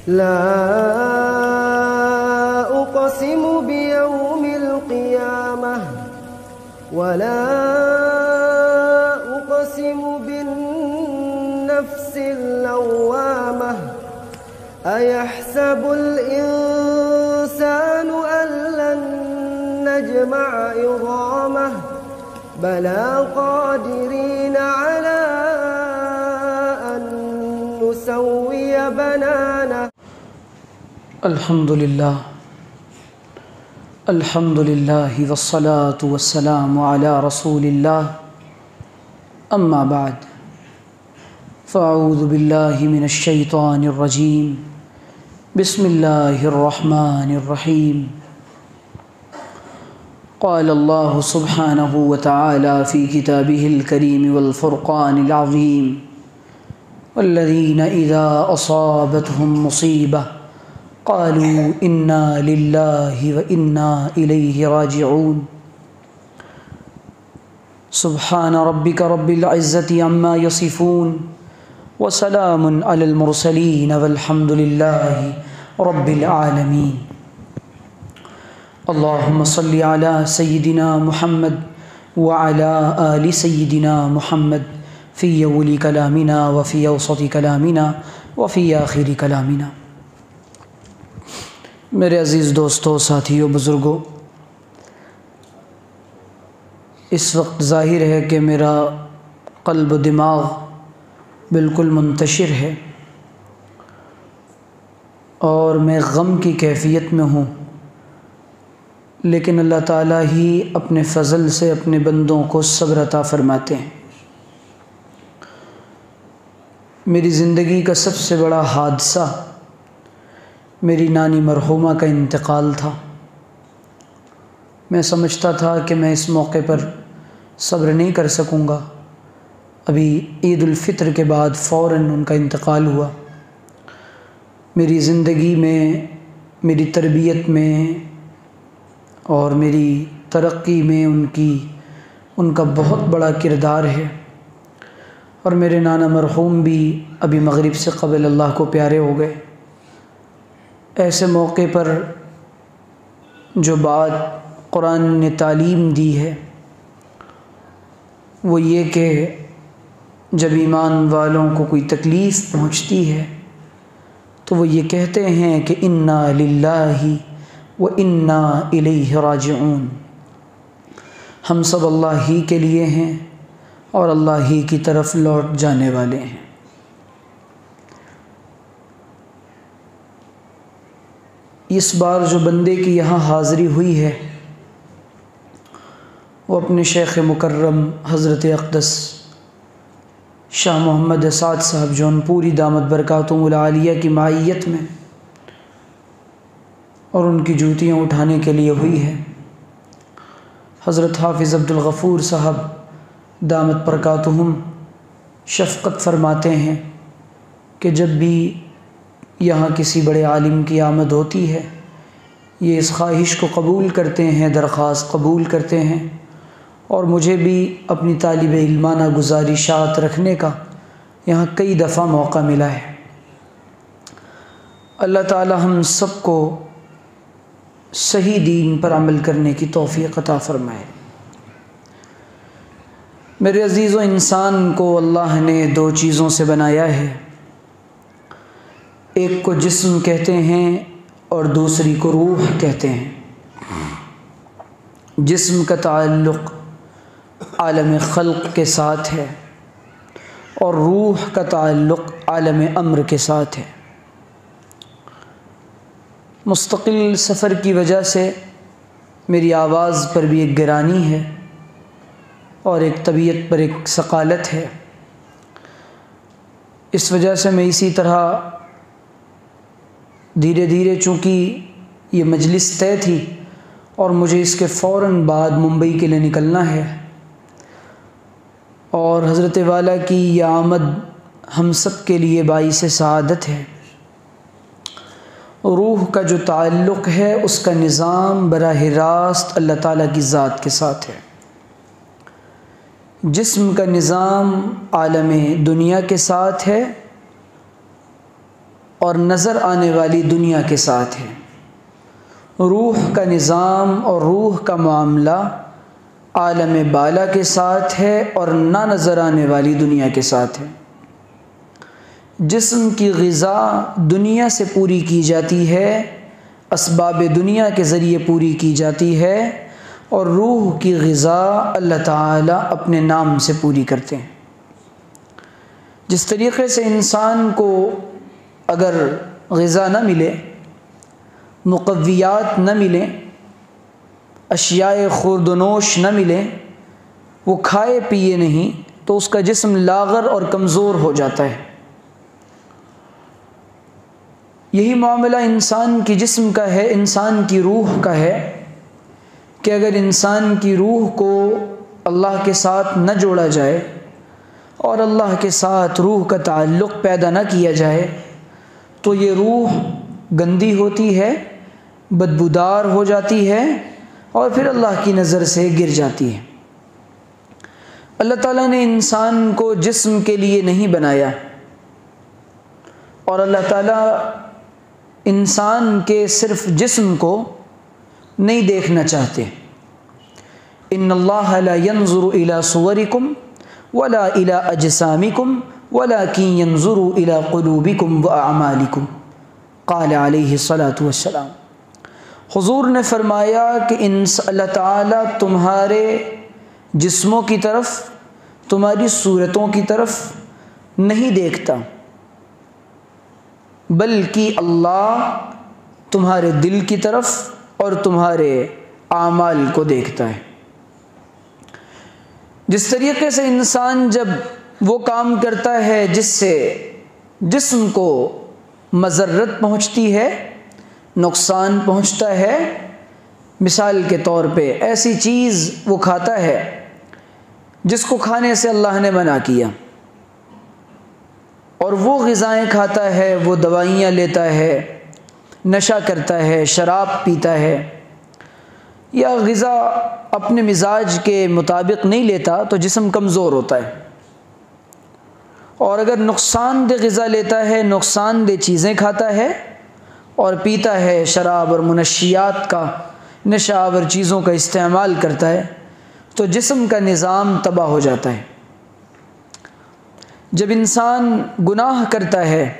لا أقسم بيوم القيامة ولا أقسم بالنفس اللوامة أيحسب الإنسان أن لن نجمع عظامه بلى قادرين على أن نسوي بنانه. الحمد لله والصلاة والسلام على رسول الله أما بعد فأعوذ بالله من الشيطان الرجيم بسم الله الرحمن الرحيم. قال الله سبحانه وتعالى في كتابه الكريم والفرقان العظيم والذين إذا أصابتهم مصيبة قالوا إنا لله وإنا إليه راجعون. سبحان ربك رب العزة عما يصفون وسلام على المرسلين والحمد لله رب العالمين. اللهم صل على سيدنا محمد وعلى آل سيدنا محمد في أول كلامنا وفي أوسط كلامنا وفي آخر كلامنا. میرے عزیز دوستوں، ساتھیوں، بزرگوں، اس وقت ظاہر ہے کہ میرا قلب و دماغ بالکل منتشر ہے اور میں غم کی کیفیت میں ہوں، لیکن اللہ تعالیٰ ہی اپنے فضل سے اپنے بندوں کو صبر عطا فرماتے ہیں۔ میری زندگی کا سب سے بڑا حادثہ میری نانی مرحومہ کا انتقال تھا۔ میں سمجھتا تھا کہ میں اس موقع پر صبر نہیں کر سکوں گا، ابھی عید الفطر کے بعد فوراً ان کا انتقال ہوا۔ میری زندگی میں، میری تربیت میں اور میری ترقی میں ان کا بہت بڑا کردار ہے، اور میرے نانا مرحوم بھی ابھی مغرب سے قبل اللہ کو پیارے ہو گئے۔ ایسے موقع پر جو بات قرآن نے تعلیم دی ہے وہ یہ کہ جب ایمان والوں کو کوئی تکلیف پہنچتی ہے تو وہ یہ کہتے ہیں کہ انا للہ و انا الیہ راجعون، ہم سب اللہ ہی کے لیے ہیں اور اللہ ہی کی طرف لوٹ جانے والے ہیں۔ اس بار جو بندے کی یہاں حاضری ہوئی ہے وہ اپنے شیخ مکرم حضرت اقدس شاہ محمد اسعد صاحب جونپوری دامت برکاتہم العالیہ کی معیت میں اور ان کی جوتیاں اٹھانے کے لیے ہوئی ہے۔ حضرت حافظ عبدالغفور صاحب دامت برکاتہم شفقت فرماتے ہیں کہ جب بھی یہاں کسی بڑے عالم کی آمد ہوتی ہے یہ اس خواہش کو قبول کرتے ہیں، درخواست قبول کرتے ہیں، اور مجھے بھی اپنی طالب علمانہ گزارشات رکھنے کا یہاں کئی دفعہ موقع ملا ہے۔ اللہ تعالی ہم سب کو صحیح دین پر عمل کرنے کی توفیق عطا فرمائے۔ میرے عزیزو، انسان کو اللہ نے دو چیزوں سے بنایا ہے، ایک کو جسم کہتے ہیں اور دوسری کو روح کہتے ہیں۔ جسم کا تعلق عالم خلق کے ساتھ ہے اور روح کا تعلق عالم امر کے ساتھ ہے۔ مستقل سفر کی وجہ سے میری آواز پر بھی ایک گرانی ہے اور ایک طبیعت پر ایک ثقالت ہے، اس وجہ سے میں اسی طرح دھیرے دھیرے، چونکہ یہ مجلس طے تھی اور مجھے اس کے فوراً بعد ممبئی کے لیے نکلنا ہے، اور حضرت والا کی یہ آمد ہم سب کے لیے باعث سعادت ہے۔ روح کا جو تعلق ہے اس کا نظام براہ راست اللہ تعالیٰ کی ذات کے ساتھ ہے۔ جسم کا نظام عالم دنیا کے ساتھ ہے اور نظر آنے والی دنیا کے ساتھ ہے۔ روح کا نظام اور روح کا معاملہ عالم بالا کے ساتھ ہے اور نہ نظر آنے والی دنیا کے ساتھ ہے۔ جسم کی غذا دنیا سے پوری کی جاتی ہے، اسباب دنیا کے ذریعے پوری کی جاتی ہے، اور روح کی غذا اللہ تعالیٰ اپنے نام سے پوری کرتے ہیں۔ جس طریقے سے انسان کو اگر غذا نہ ملے، مقویات نہ ملیں، اشیاء خورد و نوش نہ ملیں، وہ کھائے پیے نہیں تو اس کا جسم لاغر اور کمزور ہو جاتا ہے۔ یہی معاملہ انسان کی جسم کا ہے، انسان کی روح کا ہے، کہ اگر انسان کی روح کو اللہ کے ساتھ نہ جوڑا جائے اور اللہ کے ساتھ روح کا تعلق پیدا نہ کیا جائے تو یہ روح گندی ہوتی ہے، بدبودار ہو جاتی ہے اور پھر اللہ کی نظر سے گر جاتی ہے۔ اللہ تعالیٰ نے انسان کو جسم کے لیے نہیں بنایا، اور اللہ تعالیٰ انسان کے صرف جسم کو نہیں دیکھنا چاہتے۔ ان اللہ لا ينظر الى صورکم ولا الى اجسامکم ولکن ينظر الى قلوبکم واعمالکم، قال علیہ الصلاۃ والسلام۔ حضور نے فرمایا کہ اللہ تعالیٰ تمہارے جسموں کی طرف، تمہاری صورتوں کی طرف نہیں دیکھتا، بلکہ اللہ تمہارے دل کی طرف اور تمہارے اعمال کو دیکھتا ہے۔ جس طریقے سے انسان جب وہ کام کرتا ہے جس سے جسم کو مضرت پہنچتی ہے، نقصان پہنچتا ہے، مثال کے طور پہ ایسی چیز وہ کھاتا ہے جس کو کھانے سے اللہ نے منع کیا، اور وہ غذائیں کھاتا ہے، وہ دوائیاں لیتا ہے، نشہ کرتا ہے، شراب پیتا ہے، یا غذا اپنے مزاج کے مطابق نہیں لیتا تو جسم کمزور ہوتا ہے۔ اور اگر نقصان دہ غذا لیتا ہے، نقصان دہ چیزیں کھاتا ہے اور پیتا ہے، شراب اور منشیات کا، نشہ آور چیزوں کا استعمال کرتا ہے، تو جسم کا نظام تباہ ہو جاتا ہے۔ جب انسان گناہ کرتا ہے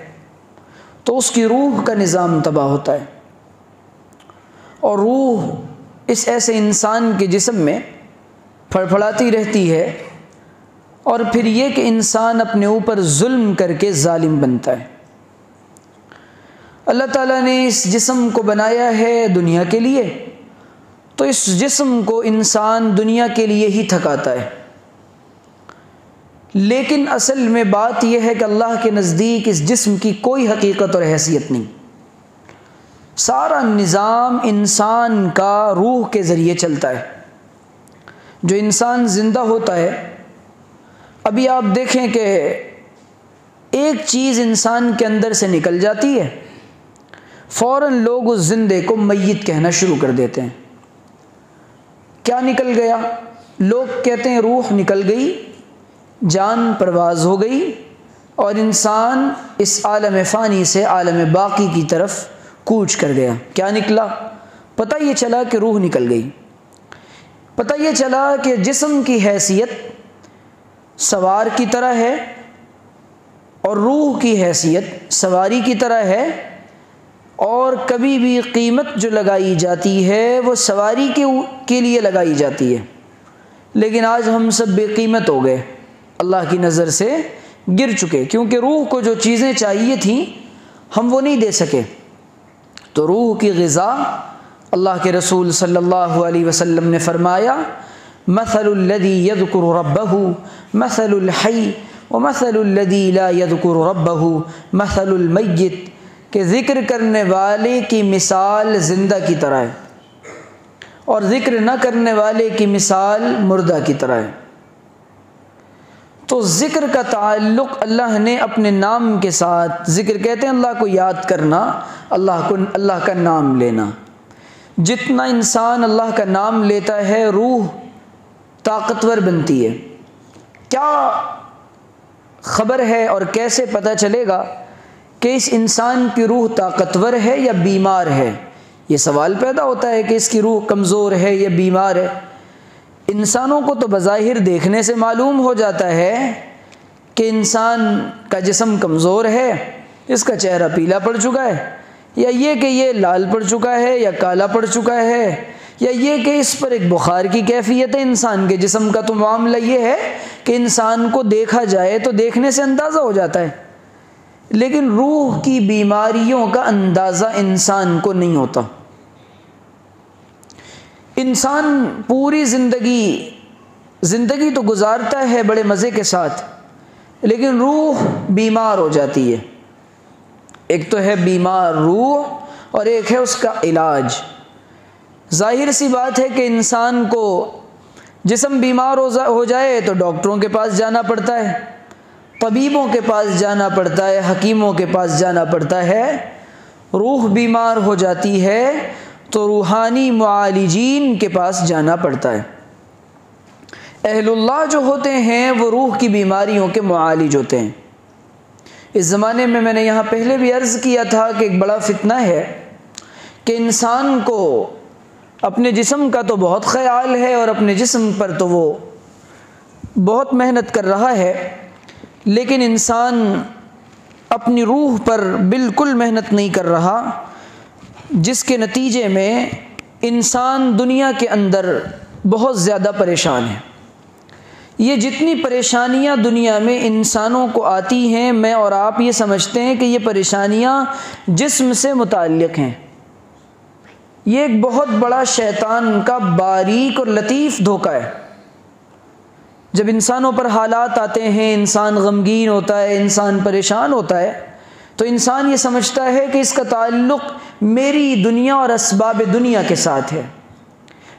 تو اس کی روح کا نظام تباہ ہوتا ہے، اور روح اس ایسے انسان کے جسم میں پھڑپھڑاتی رہتی ہے، اور پھر یہ کہ انسان اپنے اوپر ظلم کر کے ظالم بنتا ہے۔ اللہ تعالیٰ نے اس جسم کو بنایا ہے دنیا کے لیے، تو اس جسم کو انسان دنیا کے لیے ہی تھکاتا ہے، لیکن اصل میں بات یہ ہے کہ اللہ کے نزدیک اس جسم کی کوئی حقیقت اور حیثیت نہیں۔ سارا نظام انسان کا روح کے ذریعے چلتا ہے۔ جو انسان زندہ ہوتا ہے، ابھی آپ دیکھیں کہ ایک چیز انسان کے اندر سے نکل جاتی ہے، فوراً لوگ اس زندے کو میت کہنا شروع کر دیتے ہیں۔ کیا نکل گیا؟ لوگ کہتے ہیں روح نکل گئی، جان پرواز ہو گئی، اور انسان اس عالم فانی سے عالم باقی کی طرف کوچ کر گیا۔ کیا نکلا؟ پتہ یہ چلا کہ روح نکل گئی، پتہ یہ چلا کہ جسم کی حیثیت سوار کی طرح ہے اور روح کی حیثیت سواری کی طرح ہے، اور کبھی بھی قیمت جو لگائی جاتی ہے وہ سواری کے لیے لگائی جاتی ہے، لیکن آج ہم سب بے قیمت ہو گئے، اللہ کی نظر سے گر چکے، کیونکہ روح کو جو چیزیں چاہیے تھیں ہم وہ نہیں دے سکے۔ تو روح کی غذا اللہ کے رسول صلی اللہ علیہ وسلم نے فرمایا، مثل الذی یذکر ربہ مثل الحی ومثل الذی لا یذکر ربہ مثل المیت، کہ ذکر کرنے والے کی مثال زندہ کی طرح ہے اور ذکر نہ کرنے والے کی مثال مردہ کی طرح ہے۔ تو ذکر کا تعلق اللہ نے اپنے نام کے ساتھ، ذکر کہتے ہیں اللہ کو یاد کرنا، اللہ کا نام لینا۔ جتنا انسان اللہ کا نام لیتا ہے روح طاقتور بنتی ہے۔ کیا خبر ہے اور کیسے پتہ چلے گا کہ اس انسان کی روح طاقتور ہے یا بیمار ہے؟ یہ سوال پیدا ہوتا ہے کہ اس کی روح کمزور ہے یا بیمار ہے۔ انسانوں کو تو بظاہر دیکھنے سے معلوم ہو جاتا ہے کہ انسان کا جسم کمزور ہے، اس کا چہرہ پیلا پڑ چکا ہے، یا یہ کہ یہ لال پڑ چکا ہے یا کالا پڑ چکا ہے، یا یہ کہ اس پر ایک بخار کی کیفیت ہے۔ انسان کے جسم کا تو معاملہ یہ ہے کہ انسان کو دیکھا جائے تو دیکھنے سے اندازہ ہو جاتا ہے، لیکن روح کی بیماریوں کا اندازہ انسان کو نہیں ہوتا۔ انسان پوری زندگی تو گزارتا ہے بڑے مزے کے ساتھ، لیکن روح بیمار ہو جاتی ہے۔ ایک تو ہے بیمار روح اور ایک ہے اس کا علاج۔ ظاہر سی بات ہے کہ انسان کو جسم بیمار ہو جائے تو ڈاکٹروں کے پاس جانا پڑتا ہے، طبیبوں کے پاس جانا پڑتا ہے، حکیموں کے پاس جانا پڑتا ہے۔ روح بیمار ہو جاتی ہے تو روحانی معالجین کے پاس جانا پڑتا ہے۔ اہل اللہ جو ہوتے ہیں وہ روح کی بیماریوں کے معالج ہوتے ہیں۔ اس زمانے میں نے یہاں پہلے بھی عرض کیا تھا کہ ایک بڑا فتنہ ہے کہ انسان کو اپنے جسم کا تو بہت خیال ہے اور اپنے جسم پر تو وہ بہت محنت کر رہا ہے، لیکن انسان اپنی روح پر بالکل محنت نہیں کر رہا، جس کے نتیجے میں انسان دنیا کے اندر بہت زیادہ پریشان ہے۔ یہ جتنی پریشانیاں دنیا میں انسانوں کو آتی ہیں، میں اور آپ یہ سمجھتے ہیں کہ یہ پریشانیاں جسم سے متعلق ہیں۔ یہ ایک بہت بڑا شیطان کا باریک اور لطیف دھوکہ ہے۔ جب انسانوں پر حالات آتے ہیں، انسان غمگین ہوتا ہے، انسان پریشان ہوتا ہے، تو انسان یہ سمجھتا ہے کہ اس کا تعلق میری دنیا اور اسباب دنیا کے ساتھ ہے،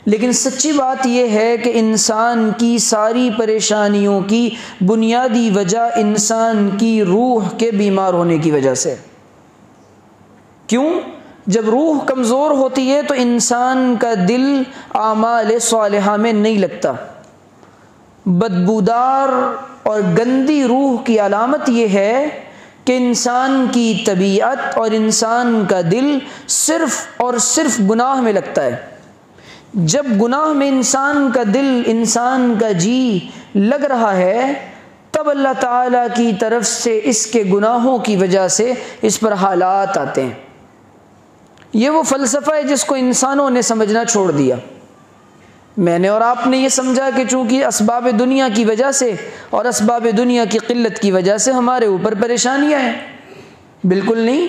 لیکن سچی بات یہ ہے کہ انسان کی ساری پریشانیوں کی بنیادی وجہ انسان کی روح کے بیمار ہونے کی وجہ سے۔ کیوں؟ جب روح کمزور ہوتی ہے تو انسان کا دل اعمال صالحہ میں نہیں لگتا۔ بدبودار اور گندی روح کی علامت یہ ہے کہ انسان کی طبیعت اور انسان کا دل صرف اور صرف گناہ میں لگتا ہے۔ جب گناہ میں انسان کا دل، انسان کا جی لگ رہا ہے، تب اللہ تعالیٰ کی طرف سے اس کے گناہوں کی وجہ سے اس پر حالات آتے ہیں۔ یہ وہ فلسفہ ہے جس کو انسانوں نے سمجھنا چھوڑ دیا۔ میں نے اور آپ نے یہ سمجھا کہ چونکہ اسباب دنیا کی وجہ سے اور اسباب دنیا کی قلت کی وجہ سے ہمارے اوپر پریشانیاں ہیں۔ بالکل نہیں،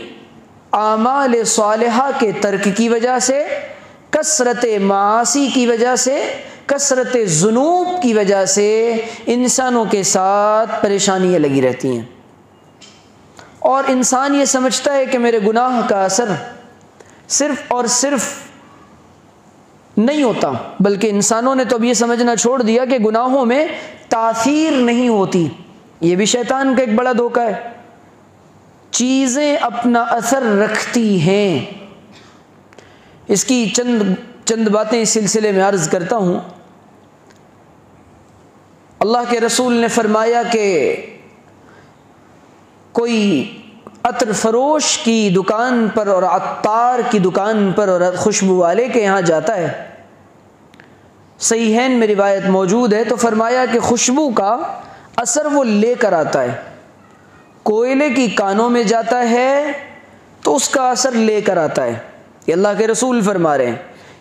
اعمال صالحہ کے ترک کی وجہ سے، کثرت معاصی کی وجہ سے، کثرت ذنوب کی وجہ سے انسانوں کے ساتھ پریشانیاں لگی رہتی ہیں، اور انسان یہ سمجھتا ہے کہ میرے گناہ کا اثر صرف اور صرف نہیں ہوتا، بلکہ انسانوں نے تو اب یہ سمجھنا چھوڑ دیا کہ گناہوں میں تاثیر نہیں ہوتی۔ یہ بھی شیطان کا ایک بڑا دھوکہ ہے۔ چیزیں اپنا اثر رکھتی ہیں۔ اس کی چند باتیں اس سلسلے میں عرض کرتا ہوں۔ اللہ کے رسول نے فرمایا کہ کوئی عطر فروش کی دکان پر اور عطار کی دکان پر اور خوشبو والے کے یہاں جاتا ہے، صحیحین میں روایت موجود ہے، تو فرمایا کہ خوشبو کا اثر وہ لے کر آتا ہے۔ کوئلے کی کانوں میں جاتا ہے تو اس کا اثر لے کر آتا ہے۔ یہ اللہ کے رسول فرما رہے ہیں۔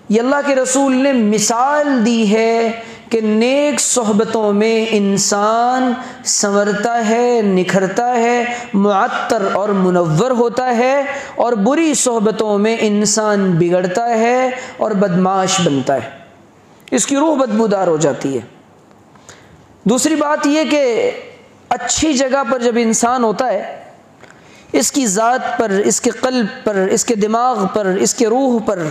یہ اللہ کے رسول نے مثال دی ہے کہ نیک صحبتوں میں انسان سنورتا ہے، نکھرتا ہے، معطر اور منور ہوتا ہے، اور بری صحبتوں میں انسان بگڑتا ہے اور بدمعاش بنتا ہے، اس کی روح بدبودار ہو جاتی ہے۔ دوسری بات یہ کہ اچھی جگہ پر جب انسان ہوتا ہے، اس کی ذات پر، اس کے قلب پر، اس کے دماغ پر، اس کے روح پر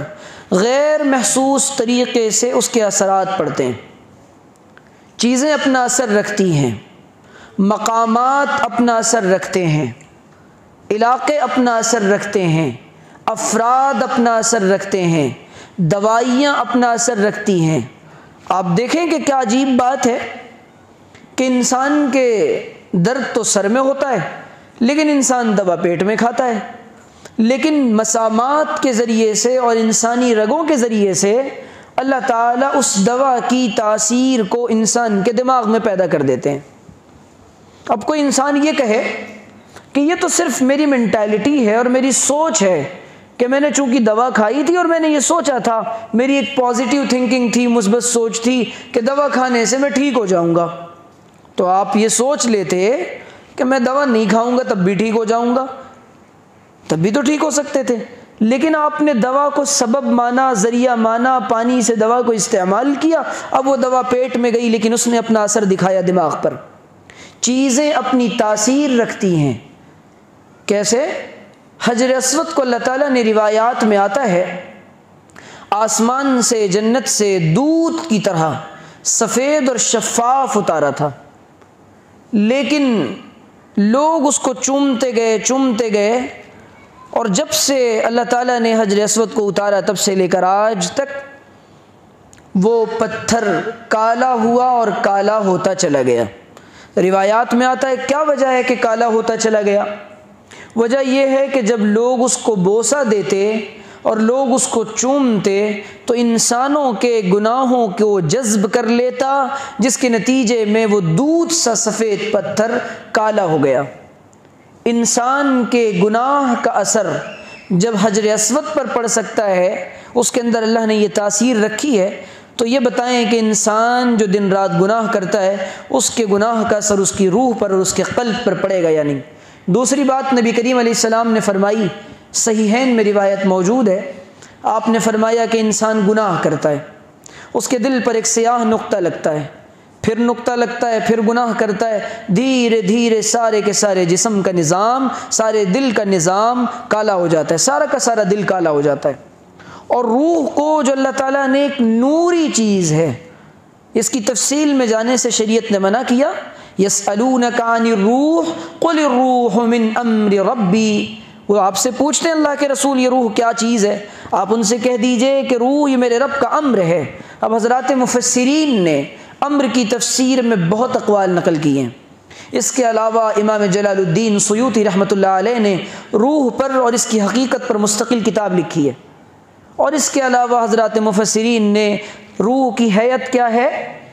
غیر محسوس طریقے سے اس کے اثرات پڑتے ہیں۔ چیزیں اپنا اثر رکھتی ہیں، مقامات اپنا اثر رکھتے ہیں، علاقے اپنا اثر رکھتے ہیں، افراد اپنا اثر رکھتے ہیں، دوائیاں اپنا اثر رکھتی ہیں۔ آپ دیکھیں کہ کیا عجیب بات ہے کہ انسان کے درد تو سر میں ہوتا ہے، لیکن انسان دوا پیٹ میں کھاتا ہے، لیکن مسامات کے ذریعے سے اور انسانی رگوں کے ذریعے سے اللہ تعالیٰ اس دوا کی تاثیر کو انسان کے دماغ میں پیدا کر دیتے ہیں۔ اب کوئی انسان یہ کہے کہ یہ تو صرف میری مینٹیلٹی ہے اور میری سوچ ہے کہ میں نے چونکہ دوا کھائی تھی اور میں نے یہ سوچا تھا، میری ایک پازیٹیو تھنکنگ تھی، مثبت سوچ تھی کہ دوا کھانے سے میں ٹھیک ہو جاؤں گا، تو آپ یہ سوچ لیتے کہ میں دوا نہیں کھاؤں گا تب بھی ٹھیک ہو جاؤں گا، تب بھی تو ٹھیک ہو سکتے تھے، لیکن آپ نے دوا کو سبب مانا، ذریعہ مانا، پانی سے دوا کو استعمال کیا، اب وہ دوا پیٹ میں گئی لیکن اس نے اپنا اثر دکھایا دماغ پر۔ چیزیں اپنی تاثیر رکھتی ہیں۔ کیسے؟ حجر اسود کو اللہ تعالیٰ نے روایات میں آتا ہے آسمان سے، جنت سے دودھ کی طرح سفید اور شفاف اتارا تھا، لیکن لوگ اس کو چومتے گئے اور جب سے اللہ تعالیٰ نے حجر اسود کو اتارا تب سے لے کر آج تک وہ پتھر کالا ہوا اور کالا ہوتا چلا گیا۔ روایات میں آتا ہے کیا وجہ ہے کہ کالا ہوتا چلا گیا؟ وجہ یہ ہے کہ جب لوگ اس کو بوسہ دیتے اور لوگ اس کو چومتے تو انسانوں کے گناہوں کو جذب کر لیتا، جس کے نتیجے میں وہ دودھ سا سفید پتھر کالا ہو گیا۔ انسان کے گناہ کا اثر جب حجر اسود پر پڑ سکتا ہے، اس کے اندر اللہ نے یہ تاثیر رکھی ہے، تو یہ بتائیں کہ انسان جو دن رات گناہ کرتا ہے اس کے گناہ کا اثر اس کی روح پر اور اس کے قلب پر پڑے گا یا نہیں۔ دوسری بات نبی کریم علیہ السلام نے فرمائی، صحیحین میں روایت موجود ہے، آپ نے فرمایا کہ انسان گناہ کرتا ہے، اس کے دل پر ایک سیاہ نقطہ لگتا ہے، پھر نقطہ لگتا ہے، پھر گناہ کرتا ہے، دھیرے دھیرے سارے کے سارے جسم کا نظام، سارے دل کا نظام کالا ہو جاتا ہے، سارا کا سارا دل کالا ہو جاتا ہے۔ اور روح کو جو اللہ تعالیٰ نے ایک نوری چیز ہے، اس کی تفصیل میں جانے سے شریعت نے منع کیا۔ یسألونک عن الروح قل الروح من امر ربی، وہ آپ سے پوچھتے ہیں اللہ کے رسول یہ روح کیا چیز ہے، آپ ان سے کہہ دیجئے کہ روح یہ میرے رب کا امر ہے۔ اب حضرات مفسرین نے امر کی تفسیر میں بہت اقوال نقل کیے ہیں۔ اس کے علاوہ امام جلال الدین سیوطی رحمۃ اللہ علیہ نے روح پر اور اس کی حقیقت پر مستقل کتاب لکھی ہے، اور اس کے علاوہ حضرات مفسرین نے روح کی حیت کیا ہے،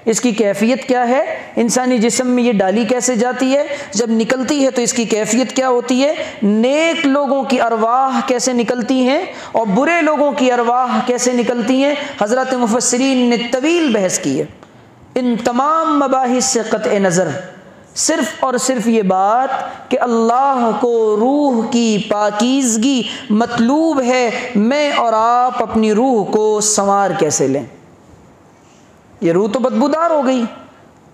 اس کی کیفیت کیا ہے، انسانی جسم میں یہ ڈالی کیسے جاتی ہے، جب نکلتی ہے تو اس کی کیفیت کیا ہوتی ہے، نیک لوگوں کی ارواح کیسے نکلتی ہیں اور برے لوگوں کی ارواح کیسے نکلتی ہیں، حضرات مفسرین نے طویل بحث کی ہے۔ ان تمام مباحث سے قطع نظر صرف اور صرف یہ بات کہ اللہ کو روح کی پاکیزگی مطلوب ہے، میں اور آپ اپنی روح کو سنوار کیسے لیں؟ یہ روح تو بدبودار ہو گئی۔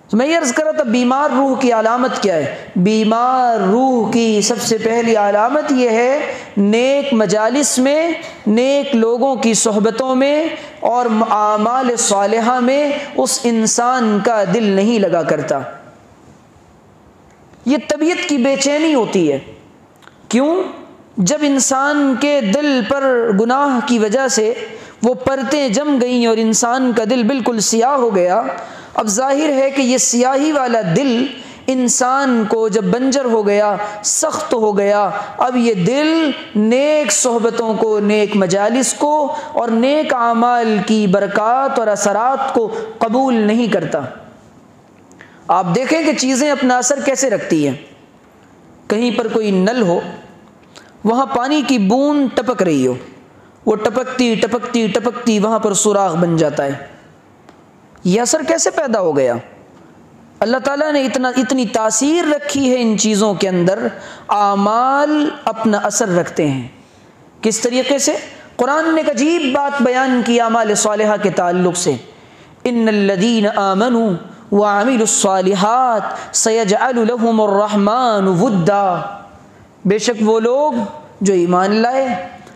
تو میں یہ عرض کر رہا تھا بیمار روح کی علامت کیا ہے؟ بیمار روح کی سب سے پہلی علامت یہ ہے نیک مجالس میں، نیک لوگوں کی صحبتوں میں اور اعمال صالحہ میں اس انسان کا دل نہیں لگا کرتا، یہ طبیعت کی بے چینی ہوتی ہے۔ کیوں؟ جب انسان کے دل پر گناہ کی وجہ سے وہ پرتیں جم گئیں اور انسان کا دل بالکل سیاہ ہو گیا، اب ظاہر ہے کہ یہ سیاہی والا دل انسان کو جب بنجر ہو گیا، سخت ہو گیا، اب یہ دل نیک صحبتوں کو، نیک مجالس کو اور نیک اعمال کی برکات اور اثرات کو قبول نہیں کرتا۔ آپ دیکھیں کہ چیزیں اپنا اثر کیسے رکھتی ہیں۔ کہیں پر کوئی نل ہو، وہاں پانی کی بوند ٹپک رہی ہو، وہ ٹپکتی ٹپکتی ٹپکتی وہاں پر سوراخ بن جاتا ہے، یہ اثر کیسے پیدا ہو گیا؟ اللہ تعالیٰ نے اتنی تاثیر رکھی ہے ان چیزوں کے اندر، اعمال اپنا اثر رکھتے ہیں۔ کس طریقے سے؟ قرآن نے ایک عجیب بات بیان کی اعمال صالحہ کے تعلق سے، ان الذین آمنوا وعملوا الصالحات سیجعل لهم الرحمن ودا، بے شک وہ لوگ جو ایمان لائے،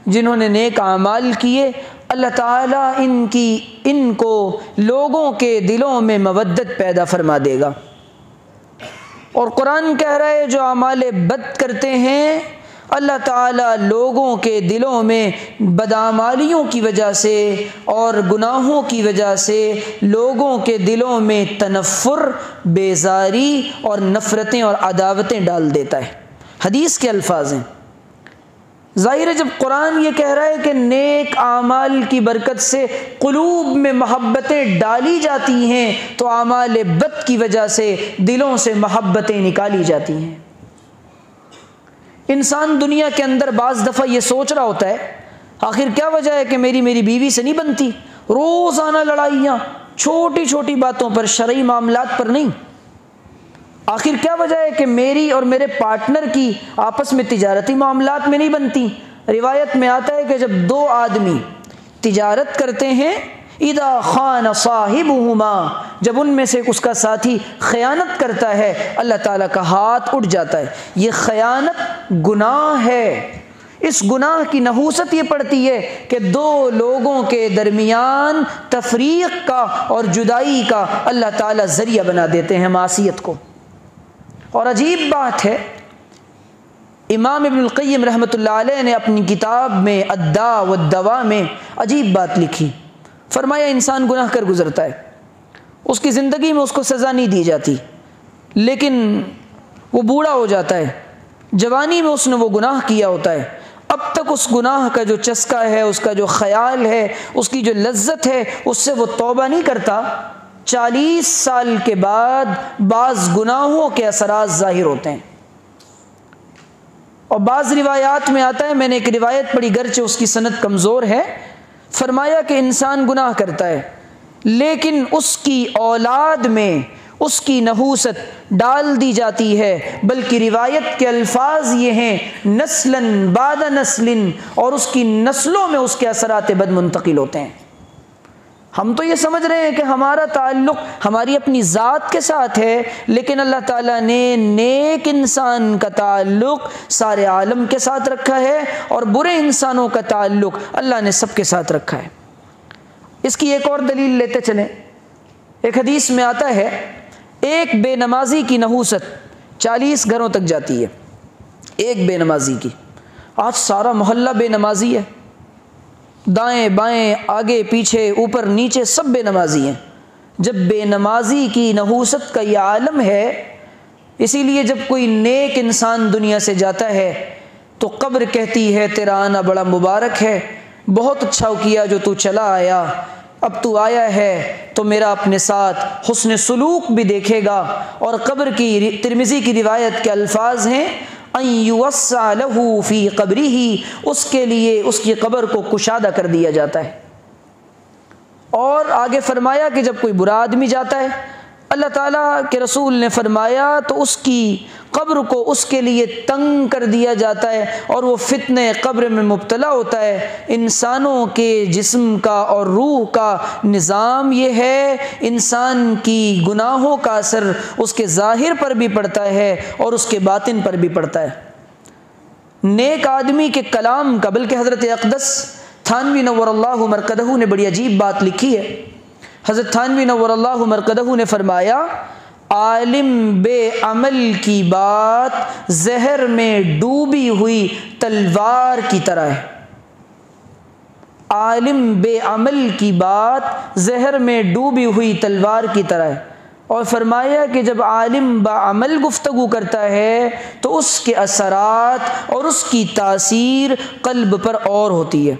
جنہوں نے نیک اعمال کیے، اللہ تعالیٰ ان کو لوگوں کے دلوں میں مودت پیدا فرما دے گا۔ اور قرآن کہہ رہا ہے جو اعمال بد کرتے ہیں، اللہ تعالیٰ لوگوں کے دلوں میں بدعمالیوں کی وجہ سے اور گناہوں کی وجہ سے لوگوں کے دلوں میں تنفر، بیزاری اور نفرتیں اور عداوتیں ڈال دیتا ہے۔ حدیث کے الفاظ ہیں۔ ظاہر ہے جب قرآن یہ کہہ رہا ہے کہ نیک اعمال کی برکت سے قلوب میں محبتیں ڈالی جاتی ہیں تو اعمال بد کی وجہ سے دلوں سے محبتیں نکالی جاتی ہیں۔ انسان دنیا کے اندر بعض دفعہ یہ سوچ رہا ہوتا ہے آخر کیا وجہ ہے کہ میری بیوی سے نہیں بنتی، روزانہ لڑائیاں چھوٹی چھوٹی باتوں پر، شرعی معاملات پر نہیں۔ آخر کیا وجہ ہے کہ میری اور میرے پارٹنر کی آپس میں تجارتی معاملات میں نہیں بنتی۔ روایت میں آتا ہے کہ جب دو آدمی تجارت کرتے ہیں، اذا خان صاحبہما، جب ان میں سے اس کا ساتھی خیانت کرتا ہے اللہ تعالیٰ کا ہاتھ اٹھ جاتا ہے۔ یہ خیانت گناہ ہے۔ اس گناہ کی نحوست یہ پڑتی ہے کہ دو لوگوں کے درمیان تفریق کا اور جدائی کا اللہ تعالیٰ ذریعہ بنا دیتے ہیں معصیت کو۔ اور عجیب بات ہے، امام ابن القیم رحمۃ اللہ علیہ نے اپنی کتاب میں الداء والدواء میں عجیب بات لکھی۔ فرمایا انسان گناہ کر گزرتا ہے، اس کی زندگی میں اس کو سزا نہیں دی جاتی، لیکن وہ بوڑھا ہو جاتا ہے، جوانی میں اس نے وہ گناہ کیا ہوتا ہے، اب تک اس گناہ کا جو چسکا ہے، اس کا جو خیال ہے، اس کی جو لذت ہے، اس سے وہ توبہ نہیں کرتا۔ 40 سال کے بعد بعض گناہوں کے اثرات ظاہر ہوتے ہیں۔ اور بعض روایات میں آتا ہے، میں نے ایک روایت پڑھی گرچہ اس کی سند کمزور ہے، فرمایا کہ انسان گناہ کرتا ہے لیکن اس کی اولاد میں اس کی نحوست ڈال دی جاتی ہے، بلکہ روایت کے الفاظ یہ ہیں نسلاً بعد نسل، اور اس کی نسلوں میں اس کے اثرات بد منتقل ہوتے ہیں۔ ہم تو یہ سمجھ رہے ہیں کہ ہمارا تعلق ہماری اپنی ذات کے ساتھ ہے، لیکن اللہ تعالیٰ نے نیک انسان کا تعلق سارے عالم کے ساتھ رکھا ہے اور برے انسانوں کا تعلق اللہ نے سب کے ساتھ رکھا ہے۔ اس کی ایک اور دلیل لیتے چلیں۔ ایک حدیث میں آتا ہے ایک بے نمازی کی نحوست 40 گھروں تک جاتی ہے۔ ایک بے نمازی کی، آج سارا محلہ بے نمازی ہے، دائیں بائیں آگے پیچھے اوپر نیچے سب بے نمازی ہیں۔ جب بے نمازی کی نحوست کا یہ عالم ہے، اسی لیے جب کوئی نیک انسان دنیا سے جاتا ہے تو قبر کہتی ہے تیرا آنا بڑا مبارک ہے، بہت اچھا کیا جو تو چلا آیا، اب تو آیا ہے تو میرا اپنے ساتھ حسن سلوک بھی دیکھے گا۔ اور قبر کی ترمذی کی روایت کے الفاظ ہیں ان یوسع لہ فی قبرہ، اس کے لیے اس کی قبر کو کشادہ کر دیا جاتا ہے۔ اور آگے فرمایا کہ جب کوئی برا آدمی جاتا ہے، اللہ تعالیٰ کے رسول نے فرمایا تو اس کی قبر کو اس کے لیے تنگ کر دیا جاتا ہے اور وہ فتنہ قبر میں مبتلا ہوتا ہے۔ انسانوں کے جسم کا اور روح کا نظام یہ ہے، انسان کی گناہوں کا اثر اس کے ظاہر پر بھی پڑتا ہے اور اس کے باطن پر بھی پڑتا ہے۔ نیک آدمی کے کلام کا، بلکہ حضرت اقدس تھانوی نور اللہ مرقدہ نے بڑی عجیب بات لکھی ہے۔ حضرت تھانوی نور اللہ مرقدہ نے فرمایا عالم بے عمل کی بات زہر میں ڈوبی ہوئی تلوار کی طرح ہے۔ عالم بے عمل کی بات زہر میں ڈوبی ہوئی تلوار کی طرح ہے۔ اور فرمایا کہ جب عالم بعمل گفتگو کرتا ہے تو اس کے اثرات اور اس کی تاثیر قلب پر اور ہوتی ہے۔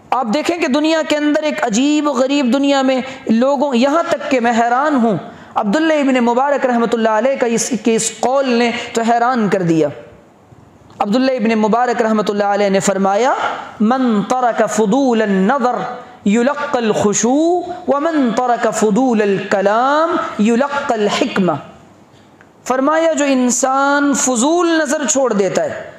آپ دیکھیں کہ دنیا کے اندر ایک عجیب و غریب دنیا میں لوگوں، یہاں تک کہ میں حیران ہوں، عبداللہ ابن مبارک رحمۃ اللہ علیہ کا اس قول نے تو حیران کر دیا۔ عبداللہ ابن مبارک رحمۃ اللہ علیہ نے فرمایا من ترک فضول النظر یلقى الخشوع ومن ترک فضول الکلام یلقى الحکمہ۔ فرمایا جو انسان فضول نظر چھوڑ دیتا ہے،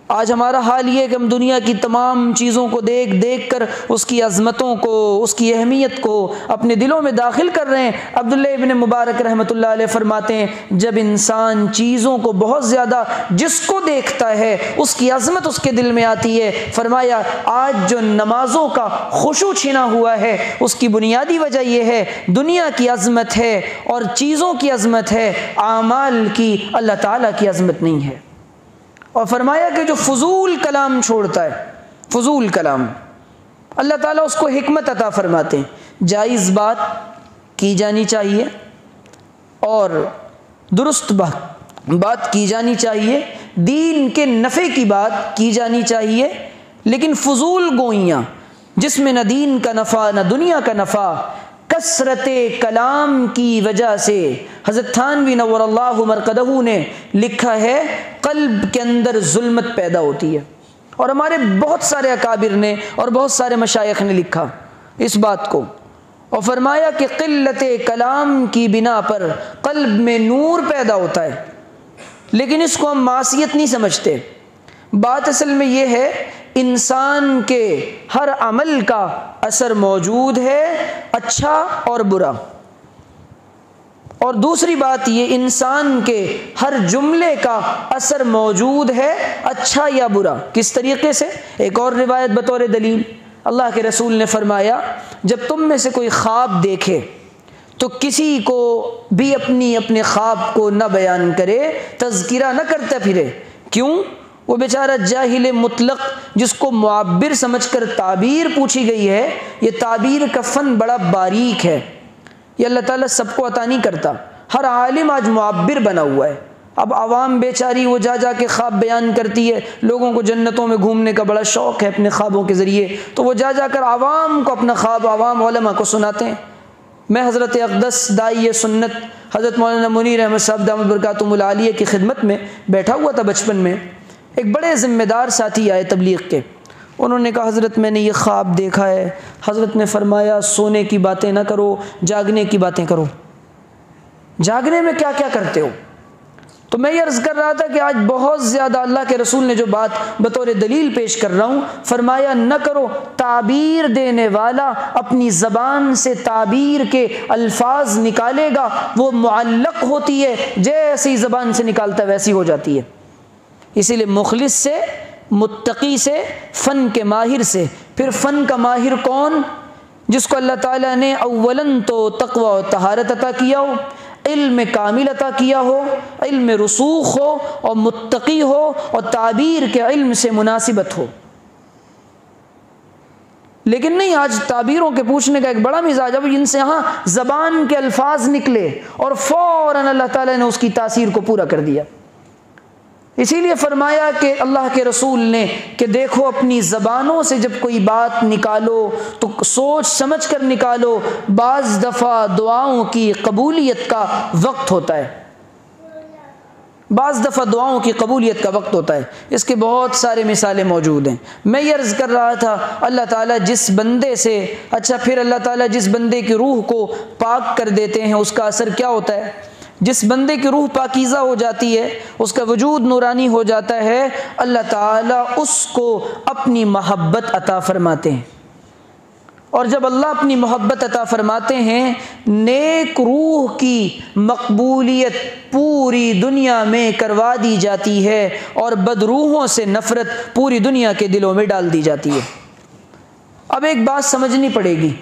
آج ہمارا حال یہ ہے کہ ہم دنیا کی تمام چیزوں کو دیکھ دیکھ کر اس کی عظمتوں کو، اس کی اہمیت کو اپنے دلوں میں داخل کر رہے ہیں۔ عبداللہ ابن مبارک رحمۃ اللہ علیہ فرماتے ہیں جب انسان چیزوں کو بہت زیادہ جس کو دیکھتا ہے اس کی عظمت اس کے دل میں آتی ہے۔ فرمایا آج جو نمازوں کا خشوع چھنا ہوا ہے اس کی بنیادی وجہ یہ ہے دنیا کی عظمت ہے اور چیزوں کی عظمت ہے، اعمال کی اللہ تعالیٰ کی عظمت نہیں ہے۔ اور فرمایا کہ جو فضول کلام چھوڑتا ہے، فضول کلام، اللہ تعالیٰ اس کو حکمت عطا فرماتے ہیں۔ جائز بات کی جانی چاہیے اور درست بات کی جانی چاہیے، دین کے نفع کی بات کی جانی چاہیے، لیکن فضول گوئیاں جس میں نہ دین کا نفع نہ دنیا کا نفع، کثرت کلام کی وجہ سے حضرت تھانوی نور اللہ مرقدہ نے لکھا ہے قلب کے اندر ظلمت پیدا ہوتی ہے، اور ہمارے بہت سارے اکابر نے اور بہت سارے مشائخ نے لکھا اس بات کو، اور فرمایا کہ قلت کلام کی بنا پر قلب میں نور پیدا ہوتا ہے، لیکن اس کو ہم معصیت نہیں سمجھتے۔ بات اصل میں یہ ہے انسان کے ہر عمل کا اثر موجود ہے، اچھا اور برا، اور دوسری بات یہ انسان کے ہر جملے کا اثر موجود ہے، اچھا یا برا۔ کس طریقے سے؟ ایک اور روایت بطور دلیل، اللہ کے رسول نے فرمایا جب تم میں سے کوئی خواب دیکھے تو کسی کو بھی اپنے خواب کو نہ بیان کرے، تذکرہ نہ کرتا پھرے۔ کیوں؟ وہ بیچارہ جاہل مطلق جس کو معبر سمجھ کر تعبیر پوچھی گئی ہے، یہ تعبیر کا فن بڑا باریک ہے، یہ اللہ تعالیٰ سب کو عطا نہیں کرتا، ہر عالم آج معبر بنا ہوا ہے۔ اب عوام بیچاری وہ جا کے خواب بیان کرتی ہے، لوگوں کو جنتوں میں گھومنے کا بڑا شوق ہے اپنے خوابوں کے ذریعے، تو وہ جا کر عوام کو اپنا خواب عوام علماء کو سناتے ہیں۔ میں حضرت اقدس داعی سنت حضرت مولانا منیر احمد صاحب دامت برکاتہم العالیہ کی خدمت میں بیٹھا ہوا تھا بچپن میں، ایک بڑے ذمہ دار ساتھی آئے تبلیغ کے، انہوں نے کہا حضرت میں نے یہ خواب دیکھا ہے۔ حضرت نے فرمایا سونے کی باتیں نہ کرو، جاگنے کی باتیں کرو۔ جاگنے میں کیا کیا کرتے ہو؟ تو میں یہ عرض کر رہا تھا کہ آج بہت زیادہ اللہ کے رسول نے جو بات بطور دلیل پیش کر رہا ہوں، فرمایا نہ کرو۔ تعبیر دینے والا اپنی زبان سے تعبیر کے الفاظ نکالے گا، وہ معلق ہوتی ہے، جیسی زبان سے نکالتا ہے ویسی ہو جاتی ہے۔ اسی لیے مخلص سے، متقی سے، فن کے ماہر سے۔ پھر فن کا ماہر کون؟ جس کو اللہ تعالیٰ نے اولاً تو تقوی و طہارت عطا کیا ہو، علم کامل عطا کیا ہو، علم رسوخ ہو، اور متقی ہو، اور تعبیر کے علم سے مناسبت ہو۔ لیکن نہیں، آج تعبیروں کے پوچھنے کا ایک بڑا مزاج ہے، جن سے ہاں زبان کے الفاظ نکلے اور فوراً اللہ تعالیٰ نے اس کی تاثیر کو پورا کر دیا۔ اسی لیے فرمایا کہ اللہ کے رسول نے کہ دیکھو اپنی زبانوں سے جب کوئی بات نکالو تو سوچ سمجھ کر نکالو، بعض دفعہ دعاؤں کی قبولیت کا وقت ہوتا ہے، بعض دفعہ دعاؤں کی قبولیت کا وقت ہوتا ہے۔ اس کے بہت سارے مثالیں موجود ہیں۔ میں یہ عرض کر رہا تھا اللہ تعالیٰ جس بندے سے پھر اللہ تعالیٰ جس بندے کی روح کو پاک کر دیتے ہیں اس کا اثر کیا ہوتا ہے؟ جس بندے کی روح پاکیزہ ہو جاتی ہے، اس کا وجود نورانی ہو جاتا ہے، اللہ تعالیٰ اس کو اپنی محبت عطا فرماتے ہیں، اور جب اللہ اپنی محبت عطا فرماتے ہیں، نیک روح کی مقبولیت پوری دنیا میں کروا دی جاتی ہے، اور بدروحوں سے نفرت پوری دنیا کے دلوں میں ڈال دی جاتی ہے۔ اب ایک بات سمجھنی پڑے گی،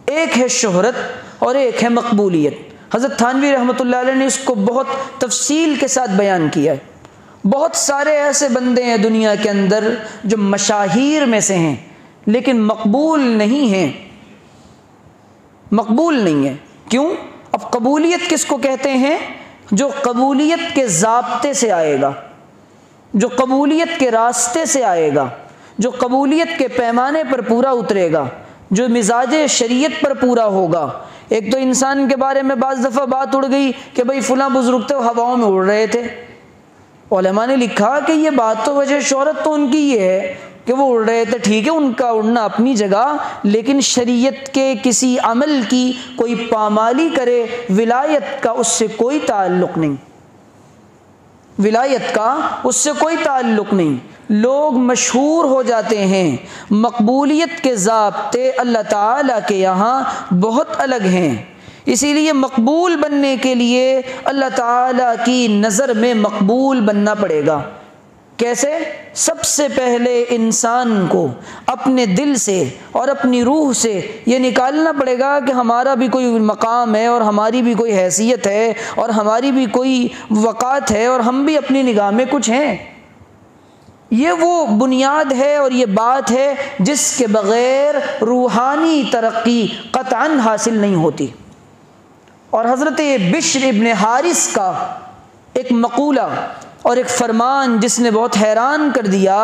ایک ہے شہرت اور ایک ہے مقبولیت۔ حضرت تھانوی رحمۃ اللہ علیہ نے اس کو بہت تفصیل کے ساتھ بیان کیا ہے۔ بہت سارے ایسے بندے ہیں دنیا کے اندر جو مشاہیر میں سے ہیں لیکن مقبول نہیں ہیں، مقبول نہیں ہیں۔ کیوں؟ اب قبولیت کس کو کہتے ہیں؟ جو قبولیت کے ضابطے سے آئے گا، جو قبولیت کے راستے سے آئے گا، جو قبولیت کے پیمانے پر پورا اترے گا، جو مزاج شریعت پر پورا ہوگا۔ ایک تو انسان کے بارے میں بعض دفعہ بات اڑ گئی کہ بھئی فلاں بزرگ تھے ہواؤں میں اڑ رہے تھے، علماء نے لکھا کہ یہ بات تو وجہ شہرت تو ان کی یہ ہے کہ وہ اڑ رہے تھے، ٹھیک ہے ان کا اڑنا اپنی جگہ، لیکن شریعت کے کسی عمل کی کوئی پامالی کرے، ولایت کا اس سے کوئی تعلق نہیں، ولایت کا اس سے کوئی تعلق نہیں۔ لوگ مشہور ہو جاتے ہیں، مقبولیت کے ضابطے اللہ تعالیٰ کے یہاں بہت الگ ہیں۔ اسی لیے مقبول بننے کے لیے اللہ تعالیٰ کی نظر میں مقبول بننا پڑے گا۔ کیسے؟ سب سے پہلے انسان کو اپنے دل سے اور اپنی روح سے یہ نکالنا پڑے گا کہ ہمارا بھی کوئی مقام ہے، اور ہماری بھی کوئی حیثیت ہے، اور ہماری بھی کوئی وقات ہے، اور ہم بھی اپنی نگاہ میں کچھ ہیں۔ یہ وہ بنیاد ہے اور یہ بات ہے جس کے بغیر روحانی ترقی قطعاً حاصل نہیں ہوتی۔ اور حضرت بشر ابن حارث کا ایک مقولہ اور ایک فرمان جس نے بہت حیران کر دیا،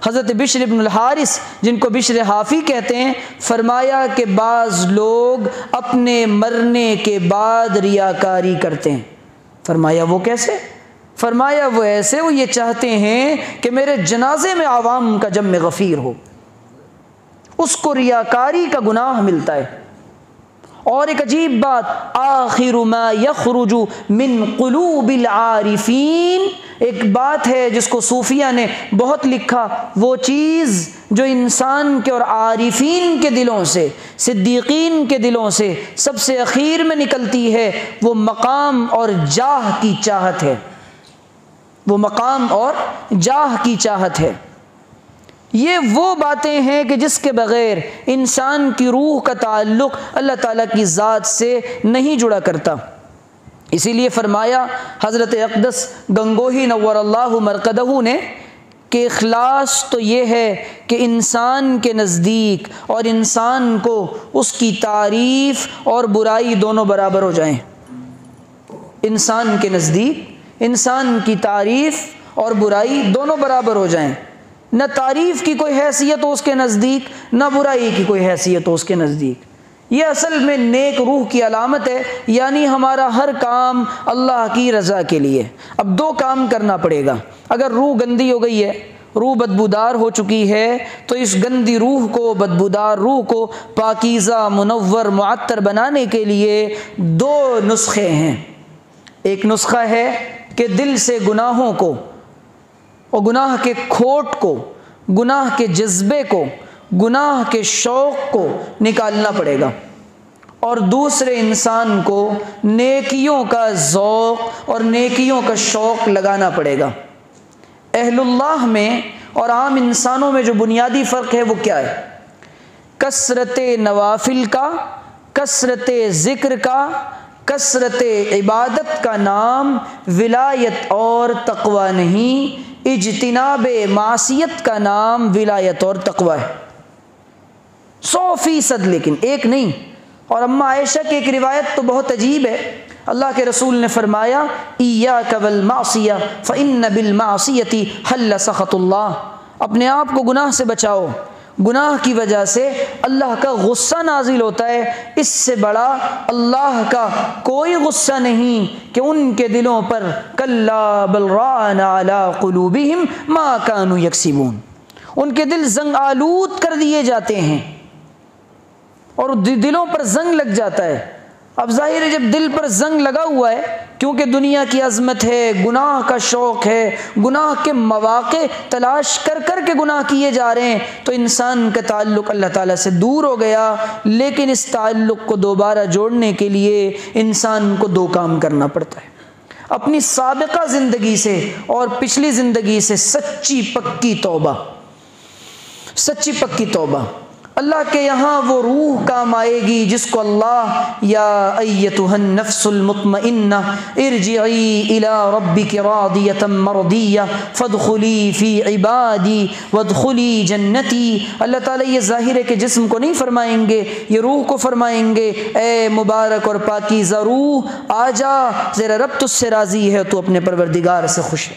حضرت بشر بن الحارث جن کو بشر حافی کہتے ہیں، فرمایا کہ بعض لوگ اپنے مرنے کے بعد ریاکاری کرتے ہیں۔ فرمایا وہ کیسے؟ فرمایا وہ ایسے، وہ یہ چاہتے ہیں کہ میرے جنازے میں عوام کا جم غفیر ہو، اس کو ریاکاری کا گناہ ملتا ہے۔ اور ایک عجیب بات، آخر ما یخرج من قلوب العارفین، ایک بات ہے جس کو صوفیہ نے بہت لکھا، وہ چیز جو انسان کے اور عارفین کے دلوں سے، صدیقین کے دلوں سے سب سے اخیر میں نکلتی ہے، وہ مقام اور جاہ کی چاہت ہے، وہ مقام اور جاہ کی چاہت ہے۔ یہ وہ باتیں ہیں کہ جس کے بغیر انسان کی روح کا تعلق اللہ تعالیٰ کی ذات سے نہیں جڑا کرتا۔ اسی لیے فرمایا حضرت اقدس گنگوہی نور اللہ مرقدہ نے کہ اخلاص تو یہ ہے کہ انسان کے نزدیک اور انسان کو اس کی تعریف اور برائی دونوں برابر ہو جائیں۔ انسان کے نزدیک انسان کی تعریف اور برائی دونوں برابر ہو جائیں، نہ تعریف کی کوئی حیثیت ہو اس کے نزدیک، نہ برائی کی کوئی حیثیت ہو اس کے نزدیک۔ یہ اصل میں نیک روح کی علامت ہے، یعنی ہمارا ہر کام اللہ کی رضا کے لیے۔ اب دو کام کرنا پڑے گا۔ اگر روح گندی ہو گئی ہے، روح بدبودار ہو چکی ہے، تو اس گندی روح کو، بدبودار روح کو پاکیزہ، منور، معطر بنانے کے لیے دو نسخے ہیں۔ ایک نسخہ ہے کہ دل سے گناہوں کو اور گناہ کے کھوٹ کو، گناہ کے جذبے کو، گناہ کے شوق کو نکالنا پڑے گا، اور دوسرے انسان کو نیکیوں کا ذوق اور نیکیوں کا شوق لگانا پڑے گا۔ اہل اللہ میں اور عام انسانوں میں جو بنیادی فرق ہے وہ کیا ہے؟ کثرت نوافل کا، کثرت ذکر کا، کثرت عبادت کا نام ولایت اور تقوی نہیں، اجتناب معصیت کا نام ولایت اور تقوی ہے۔ 100%، لیکن ایک نہیں۔ اور اما عائشہ کی ایک روایت تو بہت عجیب ہے، اللہ کے رسول نے فرمایا ایاک والمعصیہ فإن بالمعصیۃ حل سخط اللہ، اپنے آپ کو گناہ سے بچاؤ، گناہ کی وجہ سے اللہ کا غصہ نازل ہوتا ہے، اس سے بڑا اللہ کا کوئی غصہ نہیں کہ ان کے دلوں پر کلا بل ران علی قلوبہم ما کانوا یکسبون، ان کے دل زنگ آلود کر دیے جاتے ہیں اور دلوں پر زنگ لگ جاتا ہے۔ اب ظاہر ہے جب دل پر زنگ لگا ہوا ہے، کیونکہ دنیا کی عظمت ہے، گناہ کا شوق ہے، گناہ کے مواقع تلاش کر کر کے گناہ کیے جا رہے ہیں، تو انسان کا تعلق اللہ تعالیٰ سے دور ہو گیا۔ لیکن اس تعلق کو دوبارہ جوڑنے کے لیے انسان کو دو کام کرنا پڑتا ہے، اپنی سابقہ زندگی سے اور پچھلی زندگی سے سچی پکی توبہ، سچی پکی توبہ۔ اللہ کے یہاں وہ روح کام آئے گی جس کو اللہ یا ایتھا النفس المطمئنہ ارجعی الی ربک راضیۃ مرضیہ فادخلی فی عبادی وادخلی جنتی۔ اللہ تعالیٰ یہ ظاہر ہے کہ جسم کو نہیں فرمائیں گے، یہ روح کو فرمائیں گے، اے مبارک اور پاکیزہ روح آ جا، ذرا رب تجھ سے راضی ہے، تو اپنے پروردگار سے خوش ہے۔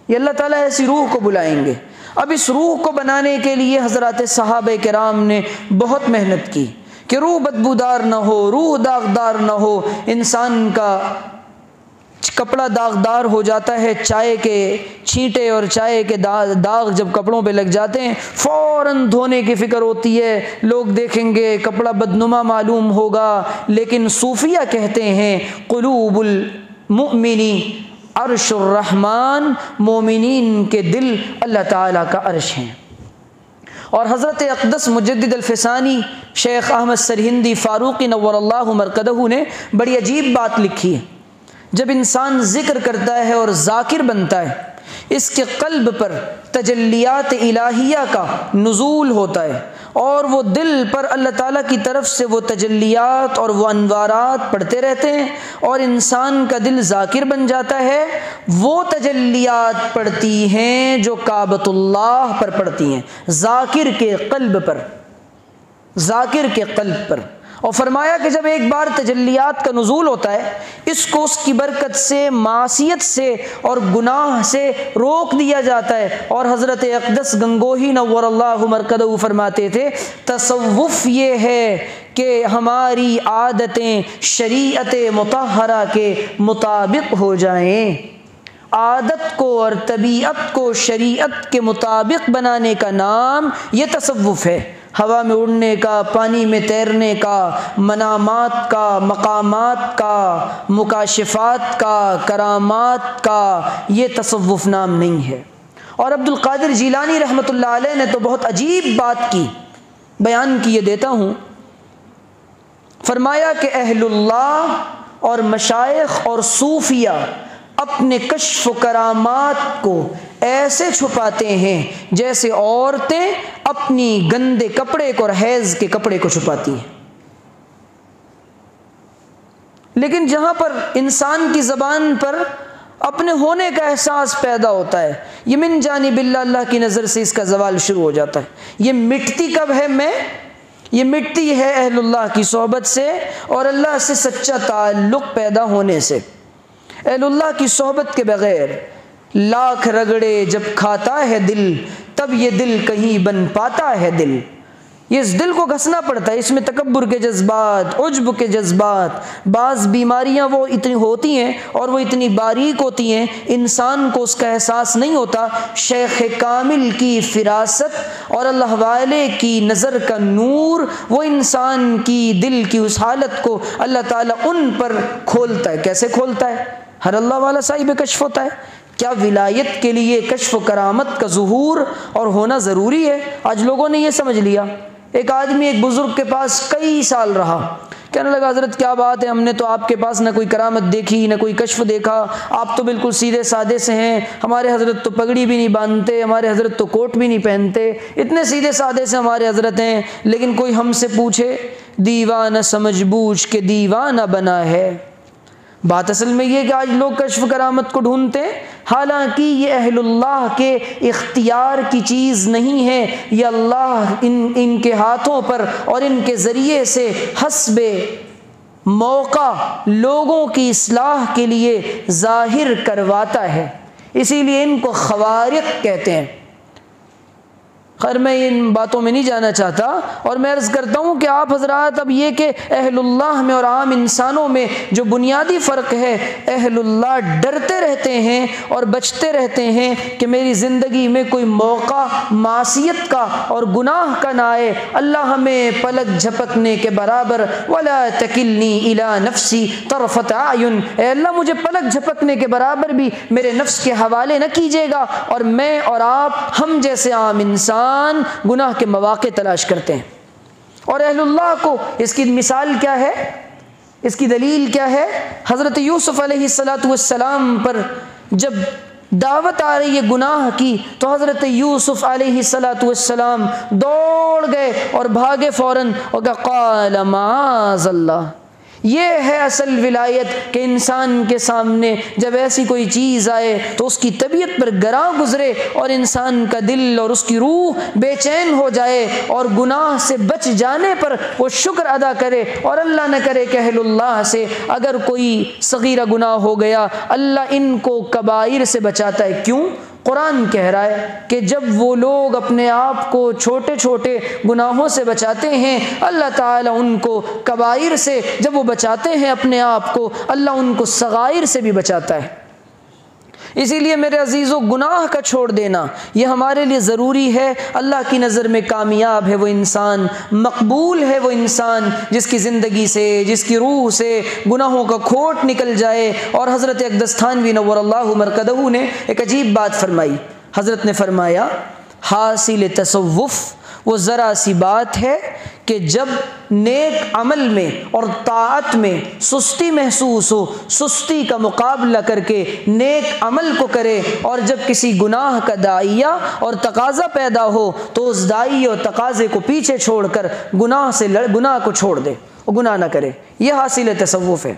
یہ اللہ تعالیٰ ایسی روح کو بلائیں گے۔ اب اس روح کو بنانے کے لیے حضرات صحابہ کرام نے بہت محنت کی کہ روح بدبودار نہ ہو، روح داغدار نہ ہو۔ انسان کا کپڑا داغدار ہو جاتا ہے، چائے کے چھینٹے اور چائے کے داغ جب کپڑوں پہ لگ جاتے ہیں فوراً دھونے کی فکر ہوتی ہے، لوگ دیکھیں گے کپڑا بدنما معلوم ہوگا۔ لیکن صوفیہ کہتے ہیں قلوب المؤمنی عرش الرحمن، مومنین کے دل اللہ تعالیٰ کا عرش ہیں۔ اور حضرت اقدس مجدد الفسانی شیخ احمد سرہندی فاروقی نور اللہ مرقدہ نے بڑی عجیب بات لکھی ہے، جب انسان ذکر کرتا ہے اور ذاکر بنتا ہے، اس کے قلب پر تجلیات الہیہ کا نزول ہوتا ہے، اور وہ دل پر اللہ تعالیٰ کی طرف سے وہ تجلیات اور وہ انوارات پڑھتے رہتے ہیں، اور انسان کا دل ذاکر بن جاتا ہے۔ وہ تجلیات پڑتی ہیں جو کعبۃ اللہ پر پڑتی ہیں، ذاکر کے قلب پر، ذاکر کے قلب پر۔ اور فرمایا کہ جب ایک بار تجلیات کا نزول ہوتا ہے اس کو اس کی برکت سے، معصیت سے اور گناہ سے روک دیا جاتا ہے۔ اور حضرت اقدس گنگوہی نور اللہ مرکزہ فرماتے تھے تصوف یہ ہے کہ ہماری عادتیں شریعت مطہرہ کے مطابق ہو جائیں۔ عادت کو اور طبیعت کو شریعت کے مطابق بنانے کا نام یہ تصوف ہے۔ ہوا میں اڑنے کا، پانی میں تیرنے کا، منامات کا، مقامات کا، مکاشفات کا، کرامات کا، یہ تصوف نام نہیں ہے۔ اور عبد القادر جیلانی رحمۃ اللہ علیہ نے تو بہت عجیب بات کی، بیان کیے دیتا ہوں۔ فرمایا کہ اہل اللہ اور مشائخ اور صوفیہ اپنے کشف و کرامات کو ایسے چھپاتے ہیں جیسے عورتیں اپنی گندے کپڑے کو اور حیض کے کپڑے کو چھپاتی ہیں۔ لیکن جہاں پر انسان کی زبان پر اپنے ہونے کا احساس پیدا ہوتا ہے، یہ من جانب اللہ، اللہ کی نظر سے اس کا زوال شروع ہو جاتا ہے۔ یہ مٹتی کب ہے؟ یہ مٹتی ہے اہل اللہ کی صحبت سے اور اللہ سے سچا تعلق پیدا ہونے سے۔ اہل اللہ کی صحبت کے بغیر لاکھ رگڑے جب کھاتا ہے دل، تب یہ دل کہیں بن پاتا ہے دل۔ یہ اس دل کو گھسنا پڑتا ہے، اس میں تکبر کے جذبات، عجب کے جذبات، بعض بیماریاں وہ اتنی ہوتی ہیں اور وہ اتنی باریک ہوتی ہیں انسان کو اس کا احساس نہیں ہوتا۔ شیخ کامل کی فراست اور اللہ والے کی نظر کا نور وہ انسان کی دل کی اس حالت کو اللہ تعالیٰ ان پر کھولتا ہے۔ کیسے کھولتا ہے؟ ہر اللہ والا صاحب کشف ہوتا ہے۔ کیا ولایت کے لیے کشف و کرامت کا ظہور اور ہونا ضروری ہے؟ آج لوگوں نے یہ سمجھ لیا۔ ایک آدمی ایک بزرگ کے پاس کئی سال رہا، کہنے لگا حضرت کیا بات ہے، ہم نے تو آپ کے پاس نہ کوئی کرامت دیکھی نہ کوئی کشف دیکھا، آپ تو بالکل سیدھے سادے سے ہیں، ہمارے حضرت تو پگڑی بھی نہیں باندھتے، ہمارے حضرت تو کوٹ بھی نہیں پہنتے، اتنے سیدھے سادے سے ہمارے حضرت ہیں، لیکن کوئی ہم سے پوچھے دیوانہ سمجھ بوجھ کے دیوانہ بنا ہے۔ بات اصل میں یہ کہ آج لوگ کشف کرامت کو ڈھونڈتے ہیں، حالانکہ یہ اہل اللہ کے اختیار کی چیز نہیں ہے، یہ اللہ ان کے ہاتھوں پر اور ان کے ذریعے سے حسب موقع لوگوں کی اصلاح کے لیے ظاہر کرواتا ہے، اسی لیے ان کو خوارق کہتے ہیں۔ خیر میں ان باتوں میں نہیں جانا چاہتا، اور میں عرض کرتا ہوں کہ آپ حضرات اب یہ کہ اہل اللہ میں اور عام انسانوں میں جو بنیادی فرق ہے، اہل اللہ ڈرتے رہتے ہیں اور بچتے رہتے ہیں کہ میری زندگی میں کوئی موقع معصیت کا اور گناہ کا نہ آئے، اللہ ہمیں پلک جھپکنے کے برابر ولا تکلنی الی نفسی طرفۃ اعین، اے اللہ مجھے پلک جھپکنے کے برابر بھی میرے نفس کے حوالے نہ کیجیے گا۔ اور میں اور آپ ہم جیسے عام انسان گناہ کے مواقع تلاش کرتے ہیں، اور اہل اللہ کو اس کی مثال کیا ہے، اس کی دلیل کیا ہے؟ حضرت یوسف علیہ السلام پر جب دعوت آ رہی ہے گناہ کی تو حضرت یوسف علیہ السلام دوڑ گئے اور بھاگے فوراً اور کہا قال معاذ اللہ۔ یہ ہے اصل ولایت کہ انسان کے سامنے جب ایسی کوئی چیز آئے تو اس کی طبیعت پر گراں گزرے اور انسان کا دل اور اس کی روح بے چین ہو جائے، اور گناہ سے بچ جانے پر وہ شکر ادا کرے، اور اللہ نہ کرے کہ اہل اللہ سے اگر کوئی صغیرہ گناہ ہو گیا اللہ ان کو کبائر سے بچاتا ہے۔ کیوں؟ قرآن کہہ رہا ہے کہ جب وہ لوگ اپنے آپ کو چھوٹے چھوٹے گناہوں سے بچاتے ہیں اللہ تعالیٰ ان کو کبائر سے، جب وہ بچاتے ہیں اپنے آپ کو اللہ ان کو صغائر سے بھی بچاتا ہے۔ اسی لیے میرے عزیزو گناہ کا چھوڑ دینا یہ ہمارے لیے ضروری ہے۔ اللہ کی نظر میں کامیاب ہے وہ انسان، مقبول ہے وہ انسان جس کی زندگی سے، جس کی روح سے گناہوں کا کھوٹ نکل جائے۔ اور حضرت اقدس تھانوی نور اللہ مرکزہ نے ایک عجیب بات فرمائی۔ حضرت نے فرمایا حاصل تصوف وہ ذرا سی بات ہے کہ جب نیک عمل میں اور طاعت میں سستی محسوس ہو، سستی کا مقابلہ کر کے نیک عمل کو کرے، اور جب کسی گناہ کا داعیہ اور تقاضا پیدا ہو تو اس داعیے اور تقاضے کو پیچھے چھوڑ کر گناہ کو چھوڑ دے اور گناہ نہ کرے۔ یہ حاصل تصوف ہے۔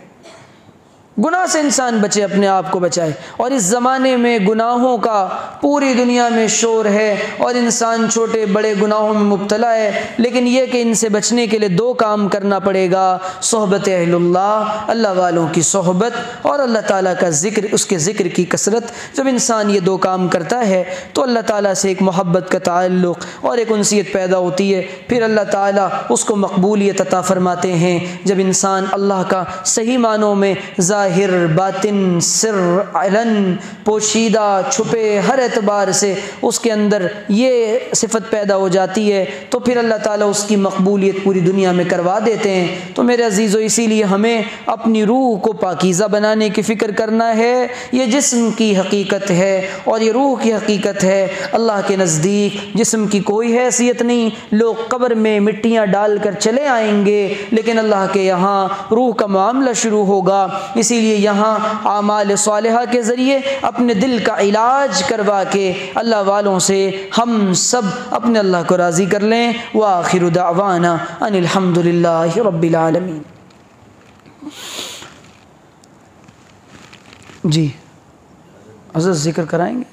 گناہ سے انسان بچے، اپنے آپ کو بچائے۔ اور اس زمانے میں گناہوں کا پوری دنیا میں شور ہے اور انسان چھوٹے بڑے گناہوں میں مبتلا ہے، لیکن یہ کہ ان سے بچنے کے لیے دو کام کرنا پڑے گا: صحبت اہل اللہ، اللہ والوں کی صحبت، اور اللہ تعالیٰ کا ذکر، اس کے ذکر کی کثرت۔ جب انسان یہ دو کام کرتا ہے تو اللہ تعالیٰ سے ایک محبت کا تعلق اور ایک انسیت پیدا ہوتی ہے، پھر اللہ تعالیٰ اس کو مقبولیت عطا فرماتے ہیں۔ جب انسان اللہ کا صحیح معنوں میں ظاہر باطن سر علن، پوشیدہ چھپے ہر اعتبار سے اس کے اندر یہ صفت پیدا ہو جاتی ہے تو پھر اللہ تعالیٰ اس کی مقبولیت پوری دنیا میں کروا دیتے ہیں۔ تو میرے عزیزو، اسی لیے ہمیں اپنی روح کو پاکیزہ بنانے کی فکر کرنا ہے۔ یہ جسم کی حقیقت ہے اور یہ روح کی حقیقت ہے۔ اللہ کے نزدیک جسم کی کوئی حیثیت نہیں، لوگ قبر میں مٹیاں ڈال کر چلے آئیں گے، لیکن اللہ کے یہاں روح کا معاملہ شروع ہوگا۔ اسی لیے یہاں اعمال صالحہ کے ذریعے اپنے دل کا علاج کروا کے اللہ والوں سے ہم سب اپنے اللہ کو راضی کر لیں۔ وآخر دعوانا ان الحمد للہ رب العالمین۔ جی حضرت ذکر کرائیں گے؟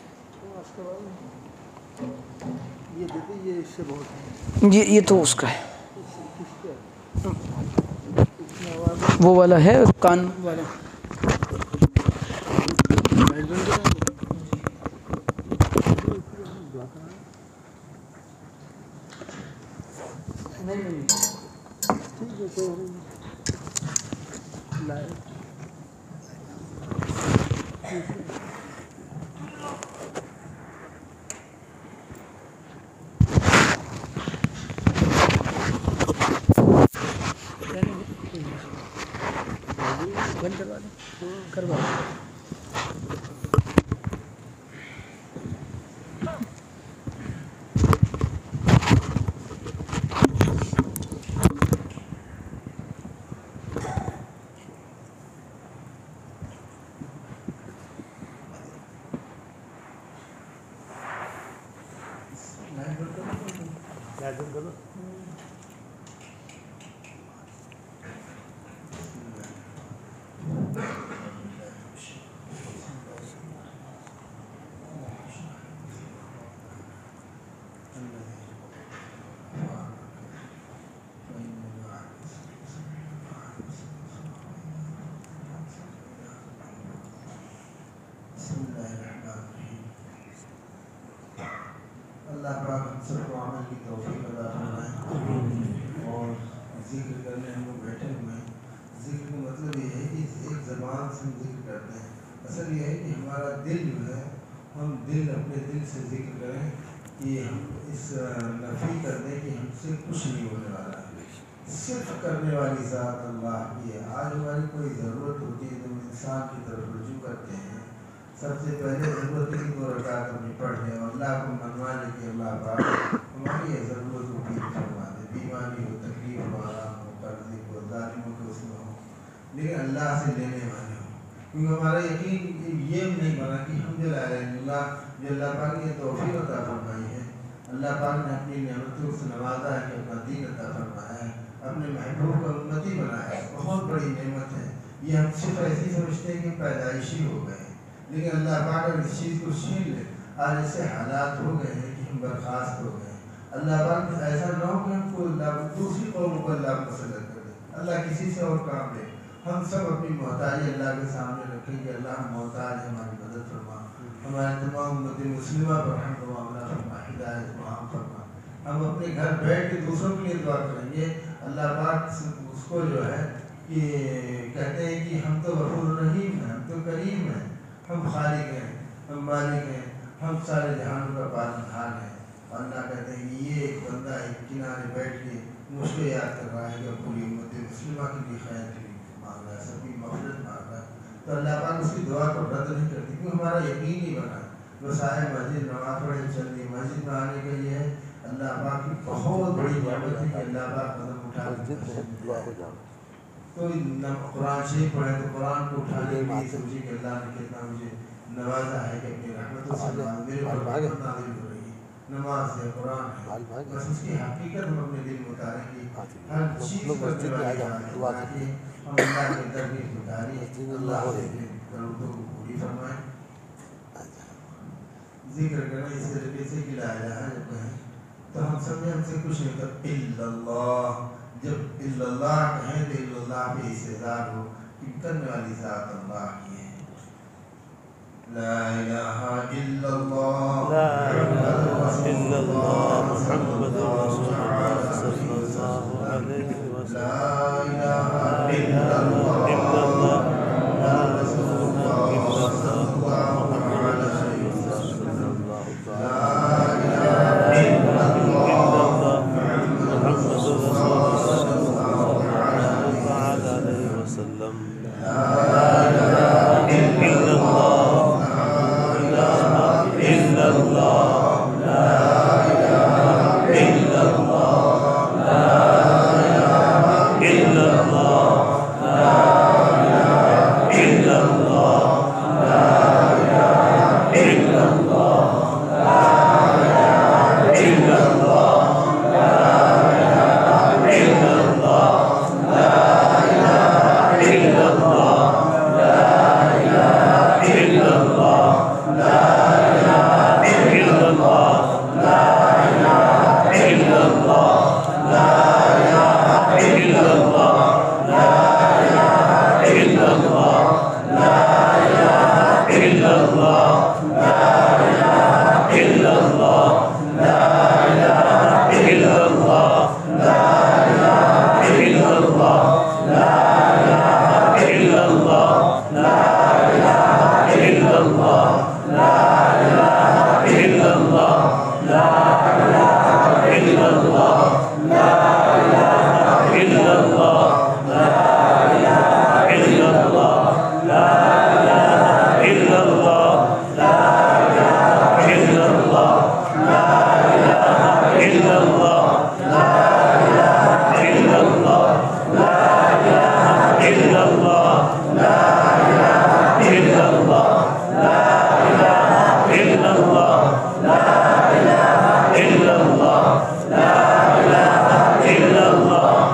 یہ تو اس کا ہے، وہ والا ہے کان والا۔ کروا اللہ پاک ہم سب کو عمل کی توفیق عطا فرمائے۔ اور ذکر کرنے ہم لوگ بیٹھے ہوئے ہیں، ذکر کا مطلب یہ ہے کہ ایک زبان سے ہم ذکر کرتے ہیں۔ اصل یہ ہے کہ ہمارا دل جو ہے، ہم دل اپنے دل سے ذکر کریں کہ ہم اس نفی کر دیں کہ ہم سے کچھ نہیں ہونے والا ہے، صرف کرنے والی ذات اللہ کی ہے۔ آج ہماری کوئی ضرورت ہوتی ہے تو ہم انسان کی طرف رجوع کرتے ہیں، سب سے پہلے ضرورت ہے کہ 2 رکعت اپنی پڑھ لیں اور اللہ کو منوا لیں کہ اللہ پاک ہماری یہ ضرورت کو پوری فرما دے، بیماری ہو، تکلیف ہو، آرام ہو، قرضے ہو، ظالموں کے اس میں ہو، لیکن اللہ سے لینے والے ہوں۔ کیونکہ ہمارا یقین یہ نہیں بنا کہ ہم جو لا الہ الا اللہ، جو اللہ پاک نے توفیق عطا فرمائی ہے، اللہ پاک نے اپنی نعمتوں سے نوازا ہے کہ اپنا دین عطا فرمایا ہے، اپنے محبوب کا امتی بنایا ہے، بہت بڑی نعمت ہے۔ یہ ہم صرف ایسی سمجھتے ہیں کہ پیدائشی ہو گئے، لیکن اللہ پاک اگر اس چیز کو چھین لے، آج ایسے حالات ہو گئے ہیں کہ ہم برخاست ہو گئے ہیں۔ اللہ پاک ایسا نہ ہو کہ ہم کو دوسری قوموں کو اللہ مسلط کر دے، اللہ کسی سے اور کام لے۔ ہم سب اپنی محتاجی اللہ کے سامنے رکھیں کہ اللہ ہم محتاج، ہماری مدد فرما، ہمارے تمام امت مسلمہ پر رحم و معاملہ فرما، ہدایت عام فرما۔ ہم اپنے گھر بیٹھ کے دوسروں کے لیے دعا کریں گے، اللہ پاک اس کو جو ہے کہ کہتے ہیں کہ ہم تو غفور رحیم ہیں، ہم تو کریم ہیں، ہم خالق ہیں، ہم مالک ہیں، ہم سارے جہانوں کا پالنہار ہیں۔ اور اللہ کہتے ہیں کہ یہ ایک بندہ ایک کنارے بیٹھ کے مجھ کو یاد کر رہا ہے کہ پوری امت مسلمہ کے لیے خیر کے لیے مانگ رہا ہے، سب کی مغفرت مانگ رہا ہے، تو اللہ پاک اس کی دعا کو رد نہیں کرتی، کیونکہ ہمارا یقین ہی بنا ہے۔ بس آئے مسجد نماز پڑھے چلنی، مسجد میں آنے کا یہ ہے اللہ پاک کی بہت بڑی نعمت ہے کہ اللہ پاک قدم اٹھا تو قرآن شریف پڑھے تو قرآن کو اٹھانے کے لیے سمجھے کہ اللہ نے کتنا مجھے نوازا ہے کہ اپنی رحمتوں سے میرے پر نازل ہو رہی ہے۔ نماز ہے، قرآن ہے، بس اس کی حقیقت ہم اپنے دل میں اتاریں گے۔ ہر چیز کرنے والی ذات ہے، ہم اللہ کے درگیر گزاری اللہ سے ضرورتوں کو پوری فرمائیں۔ ذکر کرنا اس طریقے سے کہ لا الہ جب کہیں تو ہم سمجھیں ہم سے کچھ نہیں کرتے الا اللہ، جب الا اللہ کہیں تو الا اللہ پہ استدلال ہو کہ کرنے والی ذات اللہ کی ہے۔ لا الہ الا اللہ محمد رسول اللہ محمد رسول اللہ صلی اللہ علیہ وسلم۔ لا الہ الا اللہ محمد رسول اللہ صلی اللہ علیہ وسلم۔ لا الہ الا اللہ محمد رسول اللہ صلی اللہ علیہ وسلم۔ لا الہ الا اللہ إلا الله لا إله إلا الله لا إله إلا الله لا إله إلا الله لا إله إلا الله لا إله إلا الله لا إله إلا الله لا إله إلا الله لا إله إلا الله لا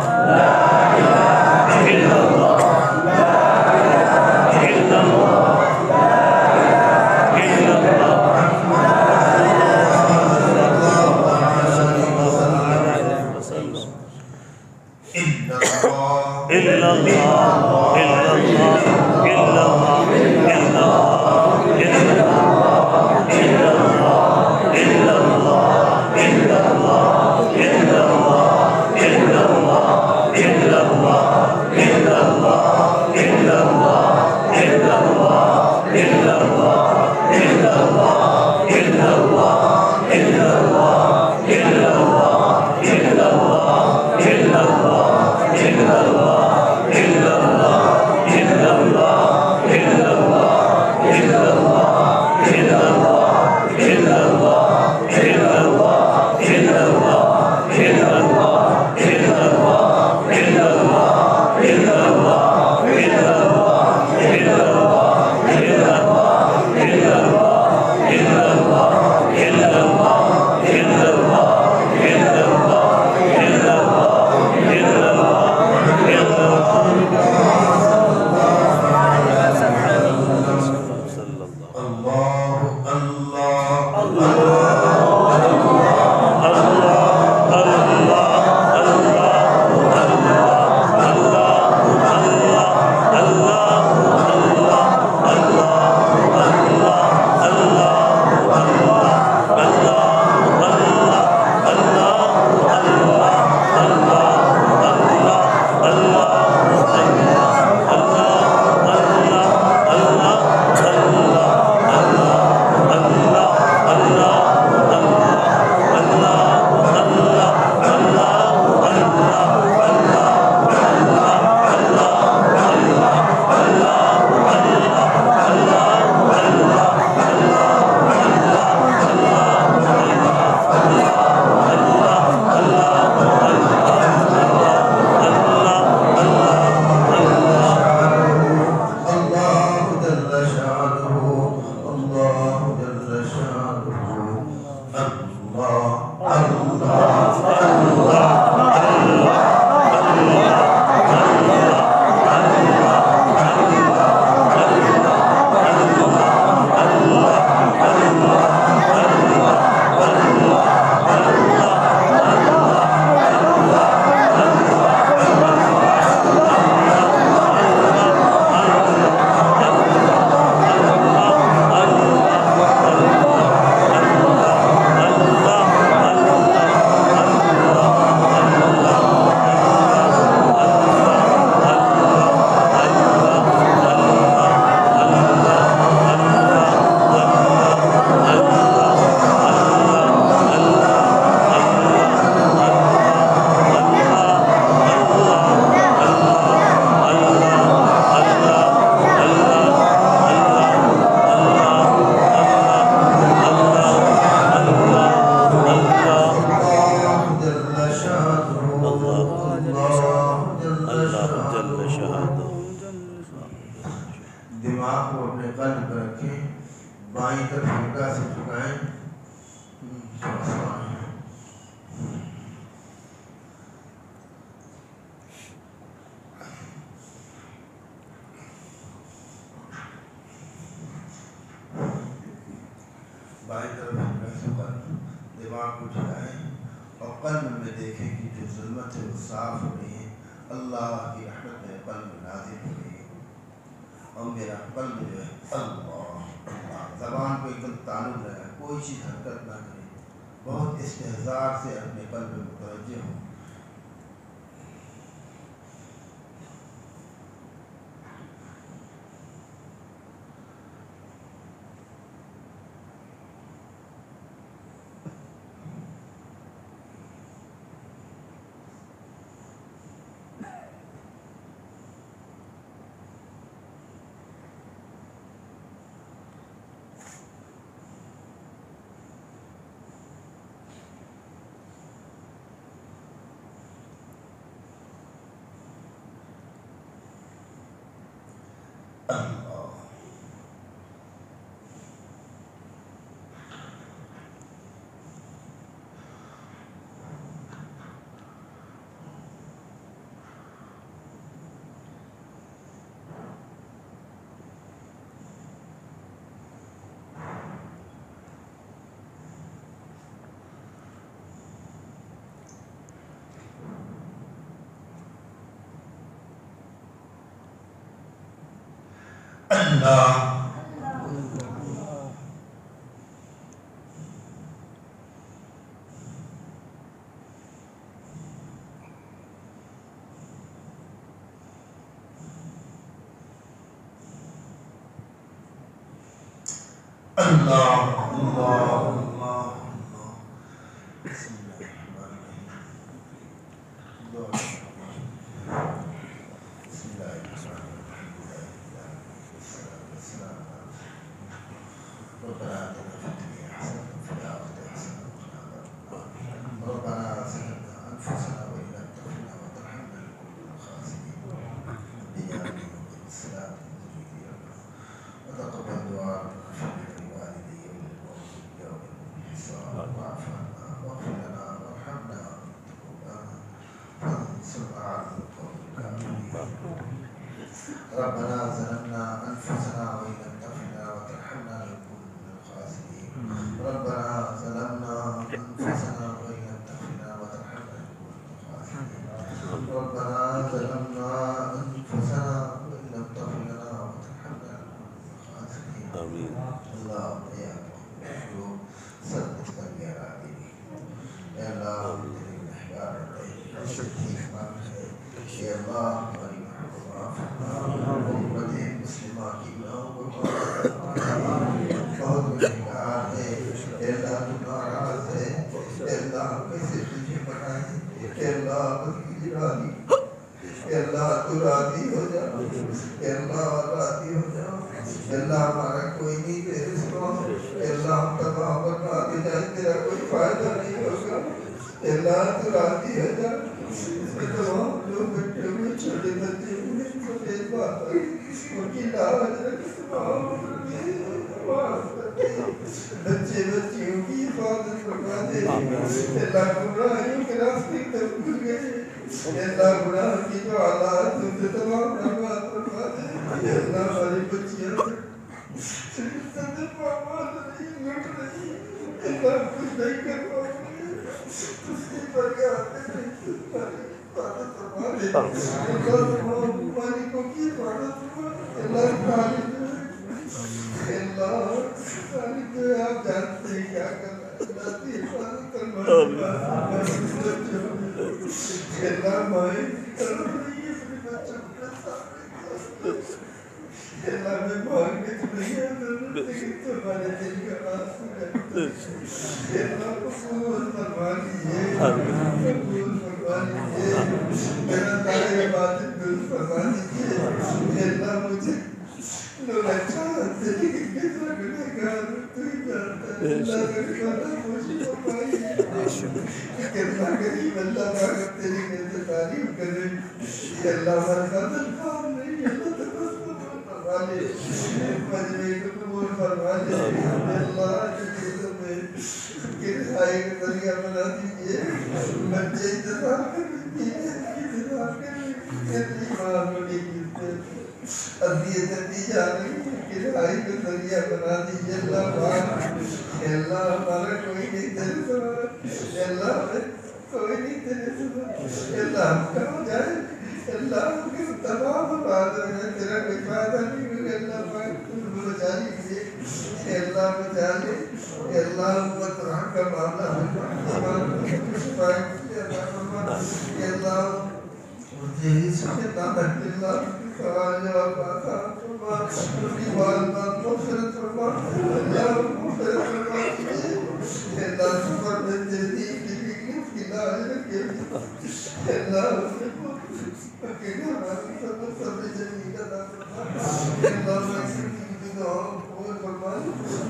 دماغ کو اپنے قلب پر رکھیں، بائیں طرف ہلکا سے جھکائیں، بائیں طرف ہلکا سے دماغ کو جھکائیں اور قلب میں دیکھیں کہ جو ظلمت ہے وہ صاف ہو رہی ہے، اللہ کی رحمت میں قلب نازل ہو رہی ہے، اور میرا قلب جو ہے اللہ اللہ، زبان کو ایک دم تعلق لگا، کوئی چیز حرکت نہ کرے، بہت استحضار سے اپنے قلب میں متوجہ ہو۔ اللہ اللہ اللہ اللہ بسم اللہ الرحمن الرحیم، دعا بسم اللہ الرحمن الرحیم، ربنا آتنا في الدنيا حسنة وفي الآخرة حسنة وقنا عذاب النار، ربنا ظلمنا أنفسنا وإن لم تغفر لنا وترحمنا لنكن من الخاسرين، رب اجعلني مقيم الصلاة ومن ذريتي وتقبل دعاء ربنا ظلمنا أنفسنا وإن لم تغفر لنا وترحمنا لنكن من الخاسرين، ربنا ظلمنا أنفسنا وإن لم تغفر لنا وترحمنا لنكن من الخاسرين، ربنا ظلمنا أنفسنا وإن لم تغفر لنا وترحمنا لنكن من الخاسرين، آمين۔ اللهم يا محمد ثبت قلبي على دينك، يا الله تجعل الأحباب يا الله مسلمہ کی بہت بےکار ہے، اللہ تو ناراض ہے، اللہ کیسے تجھے بنائے، اللہ اللہ تو راضی ہو جا، اللہ راضی ہو جا، اللہ ہمارا کوئی نہیں تیرے سوا، اللہ ہم تمام برباد ہو جائے، تیرا کوئی فائدہ نہیں ہوگا، اللہ تو راضی ہے جا اس کے تمام لوگ بچے ہوئے چھوٹے بچے ہوئے سفید بات ان کی لاج رکھ تمام بچے بچیوں کی حفاظت فرما دے اللہ گناہیوں کے راستے تک بھول گئے اللہ گناہ کی جو حالات ان سے تمام برباد فرما دے اللہ ہماری بچیاں صدر معمول نہیں لٹ رہی اللہ کچھ نہیں کر پاؤں گے اس کی فریاد نہیں حفاظت فرما دے اللہ تمام مالکوں کی حفاظت فرما دے اللہ تعالی اللہ آپ جانتے ہیں کیا کرنا اللہ کی حفاظت کرنا اللہ مائیں کر رہی ہے اپنے بچوں کے سامنے اللہ میں مانگنے تو نہیں ہے لیکن تمہارے دل کا بات سنا اللہ قبول فرما لیجیے قبول فرما لیجیے میرا سارے عبادت قبول فرما لیجیے اللہ مجھے لوگ اچھا ہنسے لیکن کیسا گنہگار تو ہی جانتا ہے اللہ کا کھانا خوشی فرمائی کتنا قریب اللہ پاک تیری کیسے تعریف کرے یہ اللہ ہمارے ساتھ الفاظ نہیں اللہ تبس قبول فرما لے مجمع کو قبول فرما لے اللہ کی چیزوں میں رہائی کا ذریعہ بنا دیجیے بچے انتظار کر دیجیے انتظار کر کتنی ماں بڑی اذیت دی جا رہی ہے کہ رہائی کا ذریعہ بنا دیجیے اللہ پاک اللہ ہمارا کوئی نہیں تیرے سوا اللہ ہمیں کوئی نہیں تیرے سوا اللہ ہم کہاں جائیں اللہ کے تمام بات ہے تیرا کوئی فائدہ نہیں ہوگا اللہ پاک تم بچا لیجیے اللہ بچا لے اللہ امت رحم کا معاملہ اللہ مجھے سکے نامت اللہ خواجہ باقا فرما کی والدہ مغفرت فرما اللہ مغفرت فرما اللہ سفر میں تیری کی فکر کی لاج رکھے اللہ کہ ہماری سب جمیل عطا فرما اللہ میں کی دعاؤں قبول فرما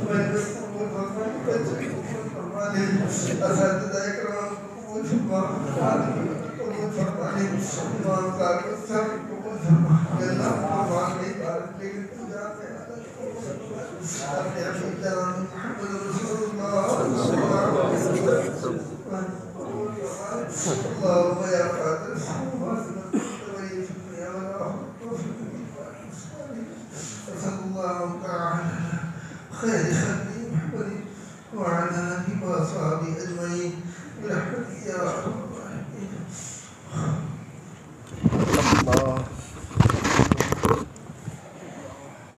میں قبول فرما بچے قبول فرما لے اساتذہ اکرام قبول فرما قبول فرما لے امام صاحب سب قبول فرما اللہ فرمان نہیں بارک لیکن تو جاتے ہیں اپنے حبیب جناب محمد رسول اللہ صلی اللہ علیہ وسلم اللهم يا قادر صلى الله تعالى خير خلقه محمد وعلى